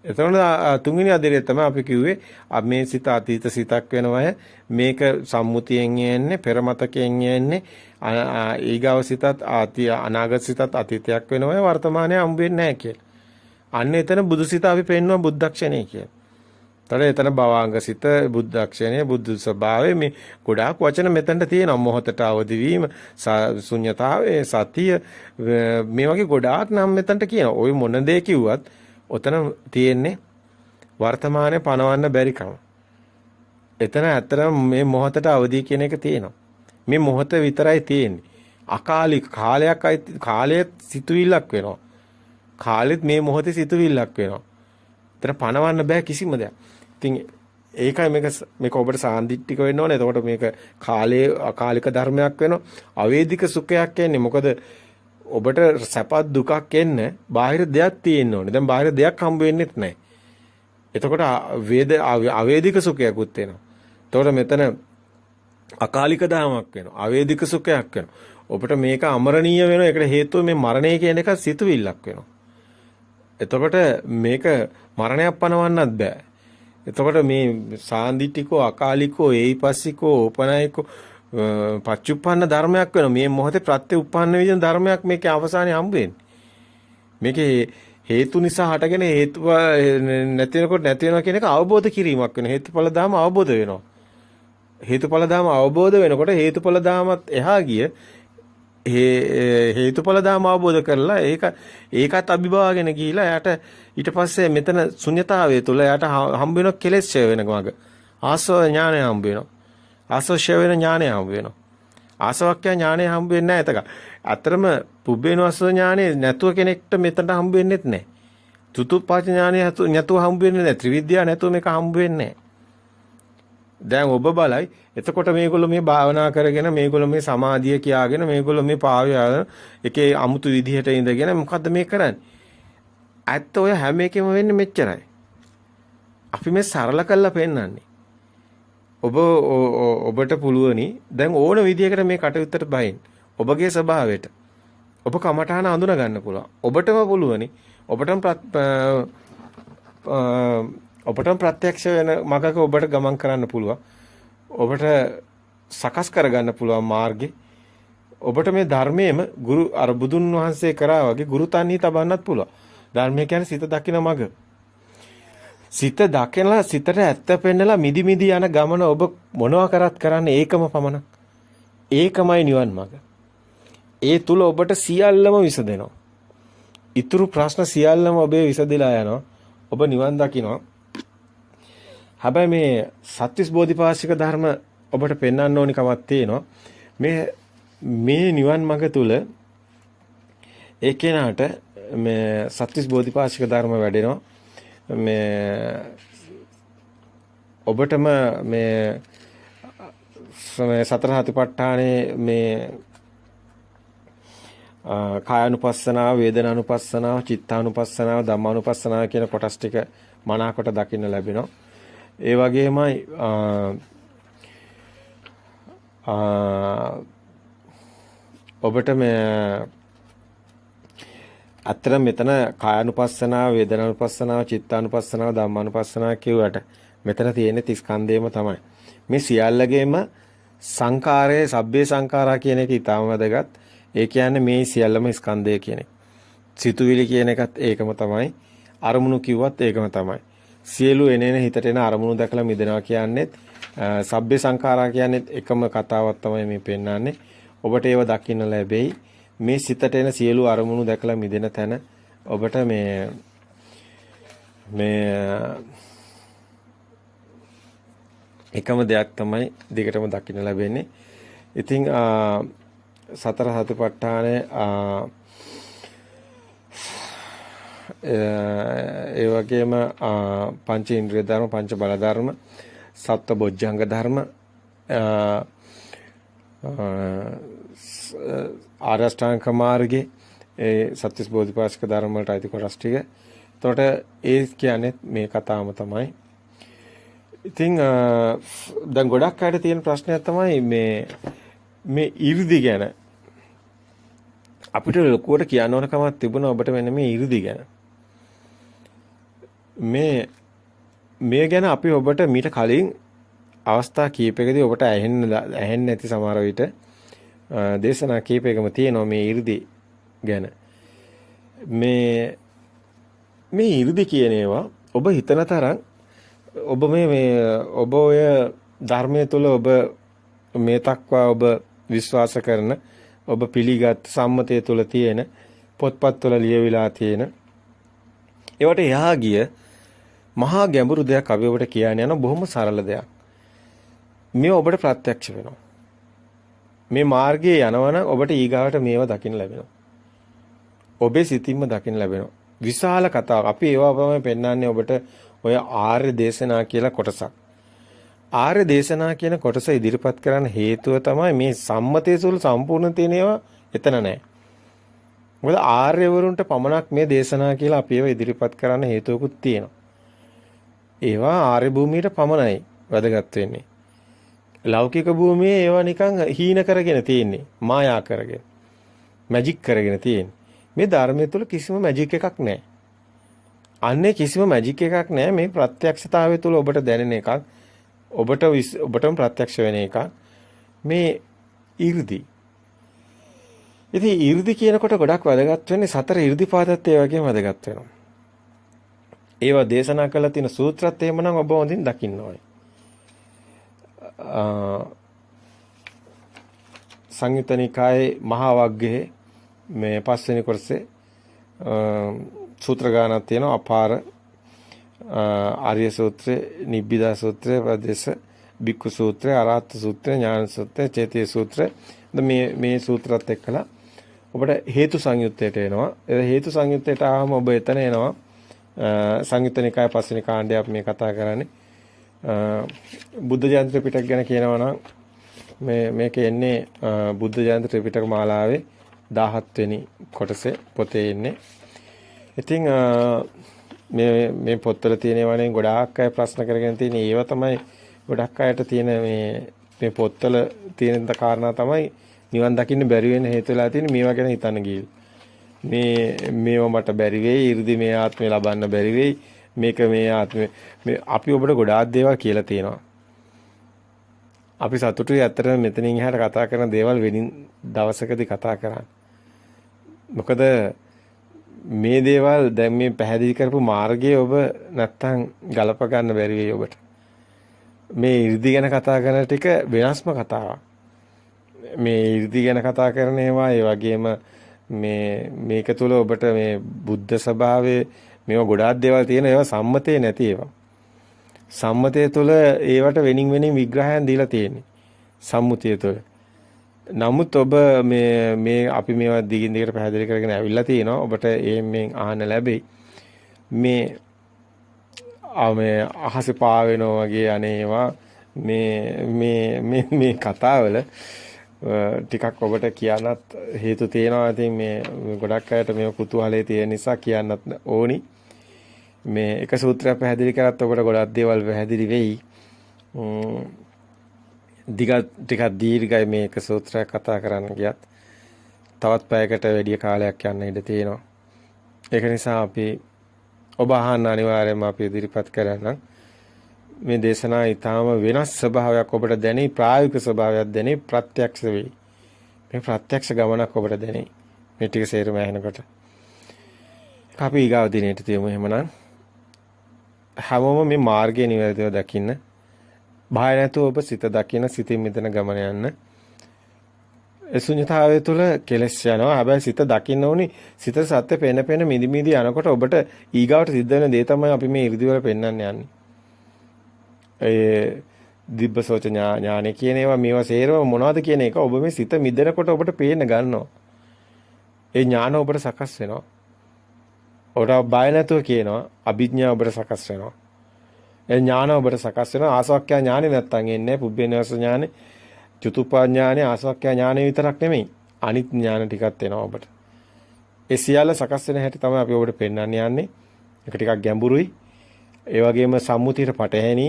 එතකොට තුන්වෙනි අධීරය තමයි අපි කිව්වේ මේ සිත අතීත සිතක් වෙනවා. මේක සම්මුතියෙන් යන්නේ, පෙරමතකයෙන් යන්නේ. ඊගාව සිතත් අනාගත සිතත් අතීතයක් වෙනවා. වර්තමානයේ හම්බ වෙන්නේ නැහැ කියලා. අන්න එතන බුදුසිත අපි පෙන්වන බුද්ධක්ෂණය කියලා. එතන භවාංග සිත, බුද්ධක්ෂණය, බුදු ස්වභාවය මේ ගොඩාක් වචන මෙතනට තියෙනවා. මොහොතට අවදි වීම, ශුන්‍යතාවය, සතිය මේ වගේ ගොඩාක් නම් මෙතනට කියනවා. ওই මොන දේ කිව්වත් ඔතන තියෙන්නේ වර්තමානයේ පනවන්න බැරිකම. එතන ඇත්තටම මේ මොහොතට අවදි කියන එක තියෙනවා. මේ මොහොත විතරයි තියෙන්නේ. අකාලික කාලයක් සිතුවිල්ලක් වෙනවා. කාලෙත් මේ මොහොතේ සිතුවිල්ලක් වෙනවා. එතන පනවන්න බෑ කිසිම දෙයක්. ඉතින් ඒකයි මේක ඔබට සාන්දිටික වෙන්න ඕනේ. එතකොට මේක කාලයේ අකාලික ධර්මයක් වෙනවා. අවේදික සුඛයක් එන්නේ. මොකද ඔබට සැපත් දුකක් එන්න බාහිර දෙයක් තියෙන්න ඕනේ. දැන් බාහිර දෙයක් හම්බ වෙන්නේත් නැහැ. එතකොට අවේදික සුඛයකුත් එනවා. එතකොට මෙතන අකාලික ධර්මයක් වෙනවා. අවේදික සුඛයක් වෙනවා. ඔබට මේක අමරණීය වෙනවා. ඒකට හේතුව මේ මරණය කියන එක සිතුවිල්ලක් වෙනවා. එතකොට මේක මරණයක් පනවන්නත් බෑ. එතකොට මේ සාන්දිටිකෝ අකාලිකෝ ඒයිපස්සිකෝ ඕපනයිකෝ පච්චුප්පන්න ධර්මයක් වෙනවා. මේ මොහොතේ ප්‍රත්‍යඋප්පන්න විදින ධර්මයක් මේකේ අවසානයේ හම්බ වෙන්නේ. මේකේ හේතු නිසා හටගෙන හේතු නැති වෙනකොට නැති වෙනවා කියන එක අවබෝධ කිරීමක් වෙනවා. හේතුඵල ධර්ම අවබෝධ වෙනවා. හේතුඵල ධර්ම අවබෝධ වෙනකොට හේතුඵල ධර්මත් එහා ගිය හේතුඵල ධර්ම අවබෝධ කරලා ඒකත් අභිභවාගෙන ගිහිලා එයාට ඊට පස්සේ මෙතන ශුන්‍යතාවය තුළ එයාට හම්බ වෙන කෙලෙස් ඡය වෙන ගමක ආසව ඥානය හම්බ වෙනවා. ආසව ඡය වෙන ඥානය හම්බ වෙනවා. ආසවක්ඛ්‍ය ඥානය හම්බ වෙන්නේ නැහැ. අතරම පුබ්බේනවස්ස ඥානය නැතුව කෙනෙක්ට මෙතනට හම්බ වෙන්නේත් නැහැ. චතුප්පාච ඥානය නැතුව හම්බ වෙන්නේ නැහැ. ත්‍රිවිද්‍යාව නැතුව මේක හම්බ වෙන්නේ නැහැ. දැන් ඔබ බලයි එතකොට මේගොල්ලෝ මේ භාවනා කරගෙන මේගොල්ලෝ මේ සමාධිය කියාගෙන මේගොල්ලෝ මේ පාවියාගෙන එකේ අමුතු විදිහට ඉඳගෙන මොකද්ද මේ කරන්නේ? ඇත්ත ඔය හැම එකෙම වෙන්නේ මෙච්චරයි. අපි මේ සරල කරලා පෙන්නන්නේ. ඔබට පුළුවනි දැන් ඕන විදිහකට මේ කටයුත්තට බහින්. ඔබගේ ස්වභාවයට. ඔබ කමඨාන අඳුන ගන්න පුළුවන්. ඔබටම පුළුවනි. ඔබටම ප්‍රත්‍යක්ෂ වෙන මගක ඔබට ගමන් කරන්න පුළුවන්. ඔබට සකස් කරගන්න පුළුවන් මාර්ගේ. ඔබට මේ ධර්මයේම ගුරු අර බුදුන් වහන්සේ කරා වගේ ගුරු තන්හි තබන්නත් පුළුවන්. ධර්මය කියන්නේ සිත දකින මග. සිත දකිනලා සිතට ඇත්ත පෙන්නලා මිදි මිදි යන ගමන ඔබ මොනවා කරත් කරන්නේ ඒකම පමණක්. ඒකමයි නිවන් මඟ. ඒ තුල ඔබට සියල්ලම විසදෙනවා. ඊතුරු ප්‍රශ්න සියල්ලම ඔබේ විසදලා යනවා. ඔබ නිවන් දකිනවා. හැබැයි මේ සත්‍විස් බෝධිපාශික ධර්ම ඔබට පෙන්වන්න ඕනි කමක් තියෙනවා. මේ නිවන් මඟ තුල ඒ කෙනාට මේ සත්‍විස් බෝධිපාශික ධර්ම වැඩෙනවා. මේ ඔබටම මේ සතර සතිපට්ඨානේ මේ කායानुපස්සනාව, වේදනානුපස්සනාව, චිත්තානුපස්සනාව, ධම්මානුපස්සනාව කියන කොටස් ටික මනාකොට දකින්න ලැබෙනවා. ඒ වගේමයි ඔබට මේ අතර මෙතන කායानुපස්සනාව, වේදනානුපස්සනාව, චිත්තානුපස්සනාව, ධම්මානුපස්සනාව කියුවට මෙතන තියෙන්නේ 30 ස්කන්ධයම තමයි. මේ සියල්ලගේම සංකාරයේ සබ්බේ සංකාරා කියන එක ඊටම වැදගත්. ඒ කියන්නේ මේ සියල්ලම ස්කන්ධය කියන එක. සිතුවිලි කියන එකත් ඒකම තමයි. අරමුණු කිව්වත් ඒකම තමයි. සියලු එනේන හිතට එන අරමුණු දැකලා මිදෙනවා කියන්නේත් සබ්බේ සංඛාරා කියන්නේත් එකම කතාවක් තමයි මේ පෙන්වන්නේ. ඔබට ඒව දකින්න ලැබෙයි. මේ සිතට එන සියලු අරමුණු දැකලා මිදෙන තැන ඔබට මේ එකම දෙයක් තමයි දිගටම දකින්න ලැබෙන්නේ. ඉතින් සතර සතිපට්ඨානේ ඒ වගේම පංච ඉන්ද්‍රිය ධර්ම, පංච බල ධර්ම, සප්ත බොජ්ජංග ධර්ම, ආරෂ්ඨාංග මාර්ගයේ ඒ සත්‍විස් බෝධිපාශික ධර්ම වලට අයිති කොටස් ටික. එතකොට ඒ කියන්නේ මේ කතාවම තමයි. ඉතින් දැන් ගොඩක් අයට තියෙන ප්‍රශ්නයක් තමයි මේ 이르දි ගැන. අපිට ලොකුවට කියන්න ඕන කමක් තිබුණා ඔබට මෙන්න මේ 이르දි ගැන. මේ ගැන අපි ඔබට මීට කලින් අවස්ථා කීපයකදී ඔබට ඇහෙන්නේ නැති සමහර විට දේශනා කීපයකම තියෙනවා මේ 이르දි ගැන. මේ 이르දි කියන ඒවා ඔබ හිතන තරම් ඔබ ඔබ ඔය ධර්මයේ තුල ඔබ මේ තක්වා ඔබ විශ්වාස කරන ඔබ පිළිගත් සම්මතය තුල තියෙන පොත්පත් වල ලියවිලා තියෙන ඒවට එහා ගිය මහා ගැඹුරු දෙයක් අපි ඔබට කියන්න යන බොහොම සරල දෙයක්. මේ ඔබට ප්‍රත්‍යක්ෂ වෙනවා. මේ මාර්ගයේ යනවනම් ඔබට ඊගාවට මේව දකින්න ලැබෙනවා. ඔබේ සිතින්ම දකින්න ලැබෙනවා. විශාල කතාවක්. අපි ඒවා තමයි පෙන්වන්නේ ඔබට ඔය ආර්ය දේශනා කියලා කොටසක්. ආර්ය දේශනා කියන කොටස ඉදිරිපත් කරන්න හේතුව තමයි මේ සම්මතයේ සුළු සම්පූර්ණ තියෙන ඒවා එතන නැහැ. මොකද ආර්යවරුන්ට පමණක් මේ දේශනා කියලා අපි ඒවා ඉදිරිපත් කරන්න හේතුවකුත් තියෙනවා. ඒවා ආර්ය භූමියට පමණයි වැදගත් වෙන්නේ. ලෞකික භූමියේ ඒවා නිකන් හීන කරගෙන තියෙන්නේ, මායා කරගෙන. මැජික් කරගෙන තියෙන්නේ. මේ ධර්මයේ තුල කිසිම මැජික් එකක් නැහැ. අන්නේ කිසිම මැජික් එකක් නැහැ. මේ ප්‍රත්‍යක්ෂතාවය තුල ඔබට දැනෙන එකක්. ඔබටම ප්‍රත්‍යක්ෂ වෙන එකක්. මේ 이르දි. ඉතින් 이르දි කියනකොට ගොඩක් වැදගත් වෙන්නේ සතර 이르දිපාදත් ඒ වගේම වැදගත් වෙනවා. ඒවා දේශනා කළ තියෙන සූත්‍රත් එහෙමනම් ඔබ හොඳින් දකින්න ඕනේ. සංයුත්ත නිකායේ මහා වග්ගයේ මේ පස්වෙනි කොටසේ සූත්‍ර ගානක් තියෙනවා. අපාර ආර්ය සූත්‍රය, නිබ්බිදා සූත්‍රය, ප්‍රදේශ බික්කු සූත්‍රය, අරහත් සූත්‍රය, ඥාන සූත්‍රය, චේතී සූත්‍රය. මේ සූත්‍රات එක්කලා ඔබට හේතු සංයුත්තයට එනවා. ඒ හේතු සංයුත්තයට ආවම ඔබ එතන එනවා. සංයුත්ත නිකාය පස්වෙනි කාණ්ඩය මේ කතා කරන්නේ. බුද්ධ ජයන්ති ත්‍රිපිටක ගැන කියනවා නම් මේක එන්නේ බුද්ධ ජයන්ති ත්‍රිපිටක මාලාවේ 17 වෙනි කොටසේ පොතේ එන්නේ. ඉතින් මේ පොත්වල තියෙනවනේ ගොඩාක් අය ප්‍රශ්න කරගෙන තියෙන ඒවා තමයි ගොඩක් අයට තියෙන මේ පොත්වල තියෙන කාරණා තමයි නිවන් දකින්න බැරි වෙන හේතු වෙලා තියෙන්නේ. මේවා ගැන හිතන්න ගිහින් මේව මට බැරි වෙයි, 이르දි මේ ආත්මේ ලබන්න බැරි වෙයි, මේක මේ ආත්මේ අපි ඔබට ගොඩාක් දේවල් කියලා තියෙනවා. අපි සතුටුයි ඇත්තටම මෙතනින් එහාට කතා කරන දේවල් වෙනින් දවසකදී කතා කරන්නේ. මොකද මේ දේවල් දැන් මේ පැහැදිලි කරපු මාර්ගය ඔබ නැත්තම් ගලප ගන්න බැරි වෙයි ඔබට. මේ 이르දි ගැන කතා කරන ටික වෙනස්ම කතාවක්. මේ 이르දි ගැන කතා කරන ඒවා ඒ වගේම මේක තුල ඔබට මේ බුද්ධ ස්වභාවයේ මේවා ගොඩාක් දේවල් තියෙන ඒවා සම්මතේ නැති ඒවා. සම්මතය තුළ ඒවට වෙනින් විග්‍රහයන් දීලා තියෙන්නේ. සම්මුතිය තුළ. නමුත් ඔබ මේ අපි මේවා දිගින් දිගට පැහැදිලි කරගෙන ඇවිල්ලා තියෙනවා. ඔබට මේන් අහන්න ලැබෙයි. මේ අහසේ පාවෙනවා වගේ අනේවා මේ කතාවල ටිකක් ඔබට කියන්නත් හේතු තියෙනවා. ඉතින් මේ ගොඩක් අයට මේ කුතුහලයේ තියෙන නිසා කියන්නත් ඕනි. මේ එක සූත්‍රයක් පැහැදිලි කරත් ඔබට ගොඩක් දේවල් පැහැදිලි වෙයි. ටිකක් දීර්ඝයි මේ එක සූත්‍රයක් කතා කරන්න ගියත්. තවත් පැයකට වැඩි කාලයක් යන්න ඉඩ තියෙනවා. ඒක නිසා අපි ඔබ අහන්න අනිවාර්යයෙන්ම අපි ඉදිරිපත් කරන්න. මේ දේශනා ඊටාම වෙනස් ස්වභාවයක් ඔබට දැනේ, ප්‍රායෝගික ස්වභාවයක් දැනේ, ප්‍රත්‍යක්ෂ වෙයි. මේ ප්‍රත්‍යක්ෂ ගමනක් ඔබට දැනේ. මේ ටික සේරම ඇහෙනකොට. අපි ඊගාව දිනේට තියමු එහෙමනම්. හැමෝම මේ මාර්ගය නිවැරදිව දකින්න. බය නැතුව ඔබ සිත දකින්න, සිතින් මිදෙන ගමන යන්න. ඒ ශුන්‍යතාවය තුළ කෙලස් යනවා. හැබැයි සිත දකින්න ඕනි. සිත සත්‍ය පෙන මිදි යනකොට ඔබට ඊගාවට සිද්ධ වෙන දේ තමයි අපි මේ 이르දි වල පෙන්වන්න යන්නේ. ඒ දිබ්බසෝච ඥානෙ කියන ඒවා මේවා සේරම මොනවද කියන එක ඔබ මේ සිත මිදෙනකොට ඔබට පේන්න ගන්නවා. ඒ ඥාන ඔබට සකස් වෙනවා. ඔබට බය නැතුව කියනවා අභිඥා ඔබට සකස් වෙනවා. ඒ ඥාන ඔබට සකස් වෙනවා. ආසවක්ඛ්‍යා ඥානෙ නැත්තම් එන්නේ පුබ්බේනවස ඥානෙ, චතුප්පා ඥානෙ, ආසවක්ඛ්‍යා ඥානෙ විතරක් නෙමෙයි. අනිත් ඥාන ටිකක් එනවා ඔබට. ඒ සියල්ල සකස් වෙන හැටි තමයි අපි ඔබට පෙන්වන්න යන්නේ. ඒක ටිකක් ගැඹුරුයි. ඒ වගේම සම්මුතියට පටහැනි.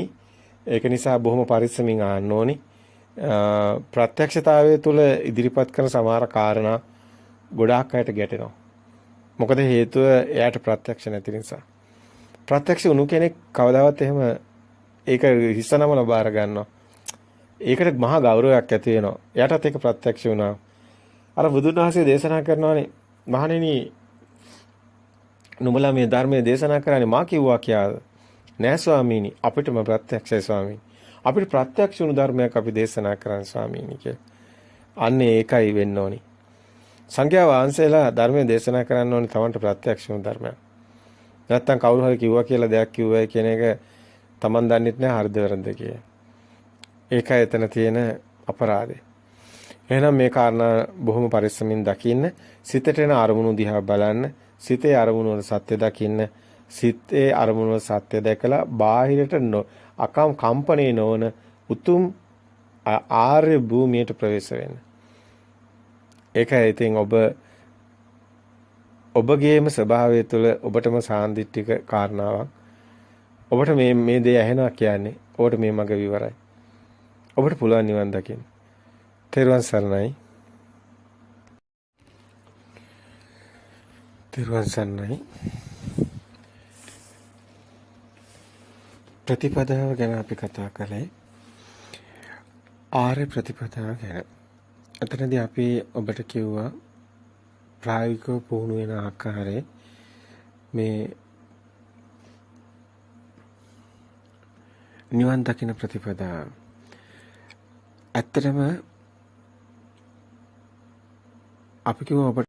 ඒක නිසා බොහොම පරිස්සමින් අහන්න ඕනි. ප්‍රත්‍යක්ෂතාවය තුළ ඉදිරිපත් කරන සමහර කාරණා ගොඩාක් අයට ගැටෙනවා. මොකද හේතුව එයාට ප්‍රත්‍යක්ෂ නැති නිසා. ප්‍රත්‍යක්ෂ වුණු කෙනෙක් කවදාවත් එහෙම ඒක හිස්සනම ලබා ගන්නවා. ඒකට මහා ගෞරවයක් ඇති වෙනවා. එයාටත් ඒක ප්‍රත්‍යක්ෂ වුණා. අර බුදුන් වහන්සේ දේශනා කරනවානේ මහණෙනි නුඹලා මේ ධර්මයේ දේශනා කරන්නේ මා කිව්වා කියලාද? නෑ ස්වාමීනි අපිටම ප්‍රත්‍යක්ෂයි ස්වාමීනි. අපිට ප්‍රත්‍යක්ෂ වුණු ධර්මයක් අපි දේශනා කරන්නේ ස්වාමීනි කියලා. අන්නේ ඒකයි වෙන්න ඕනි. සංඝයා වහන්සේලා ධර්මයේ දේශනා කරන්න ඕනි තමන්ට ප්‍රත්‍යක්ෂ වුණු ධර්මයක්. නැත්තම් කවුරු හරි කිව්වා කියලා දෙයක් කිව්වයි කියන එක තමන් දන්නෙත් නෑ හරිද වැරද්ද කියලා. ඒකයි එතන තියෙන අපරාධය. එහෙනම් මේ කාරණා බොහොම පරිස්සමින් දකින්න, සිතට එන අරමුණු දිහා බලන්න, සිතේ අරමුණු වල සත්‍ය දකින්න, සිතේ අරමුණු වල සත්‍ය දැකලා බාහිරට අකම් කම්පණේ නොවන උතුම් ආර්ය භූමියට ප්‍රවේශ වෙන්න. ඒකයි ඉතින් ඔබගේම ස්වභාවය තුළ ඔබටම සාන්දිටික කාරණාවක්. ඔබට මේ දේ ඇහෙනවා කියන්නේ ඔබට මේ මඟ විවරයි. ඔබට පුළුවන් නිවන් දකින්න. තෙරුවන් සරණයි. තෙරුවන් සරණයි. ප්‍රතිපදාව ගැන අපි කතා කළේ ආර්ය ප්‍රතිපදාව ගැන. එතනදී අපි ඔබට කිව්වා ප්‍රායෝගිකව පුහුණු වෙන ආකාරයේ මේ නිවන් දකින ප්‍රතිපදාව. ඇත්තටම අපි කිව්වා ඔබට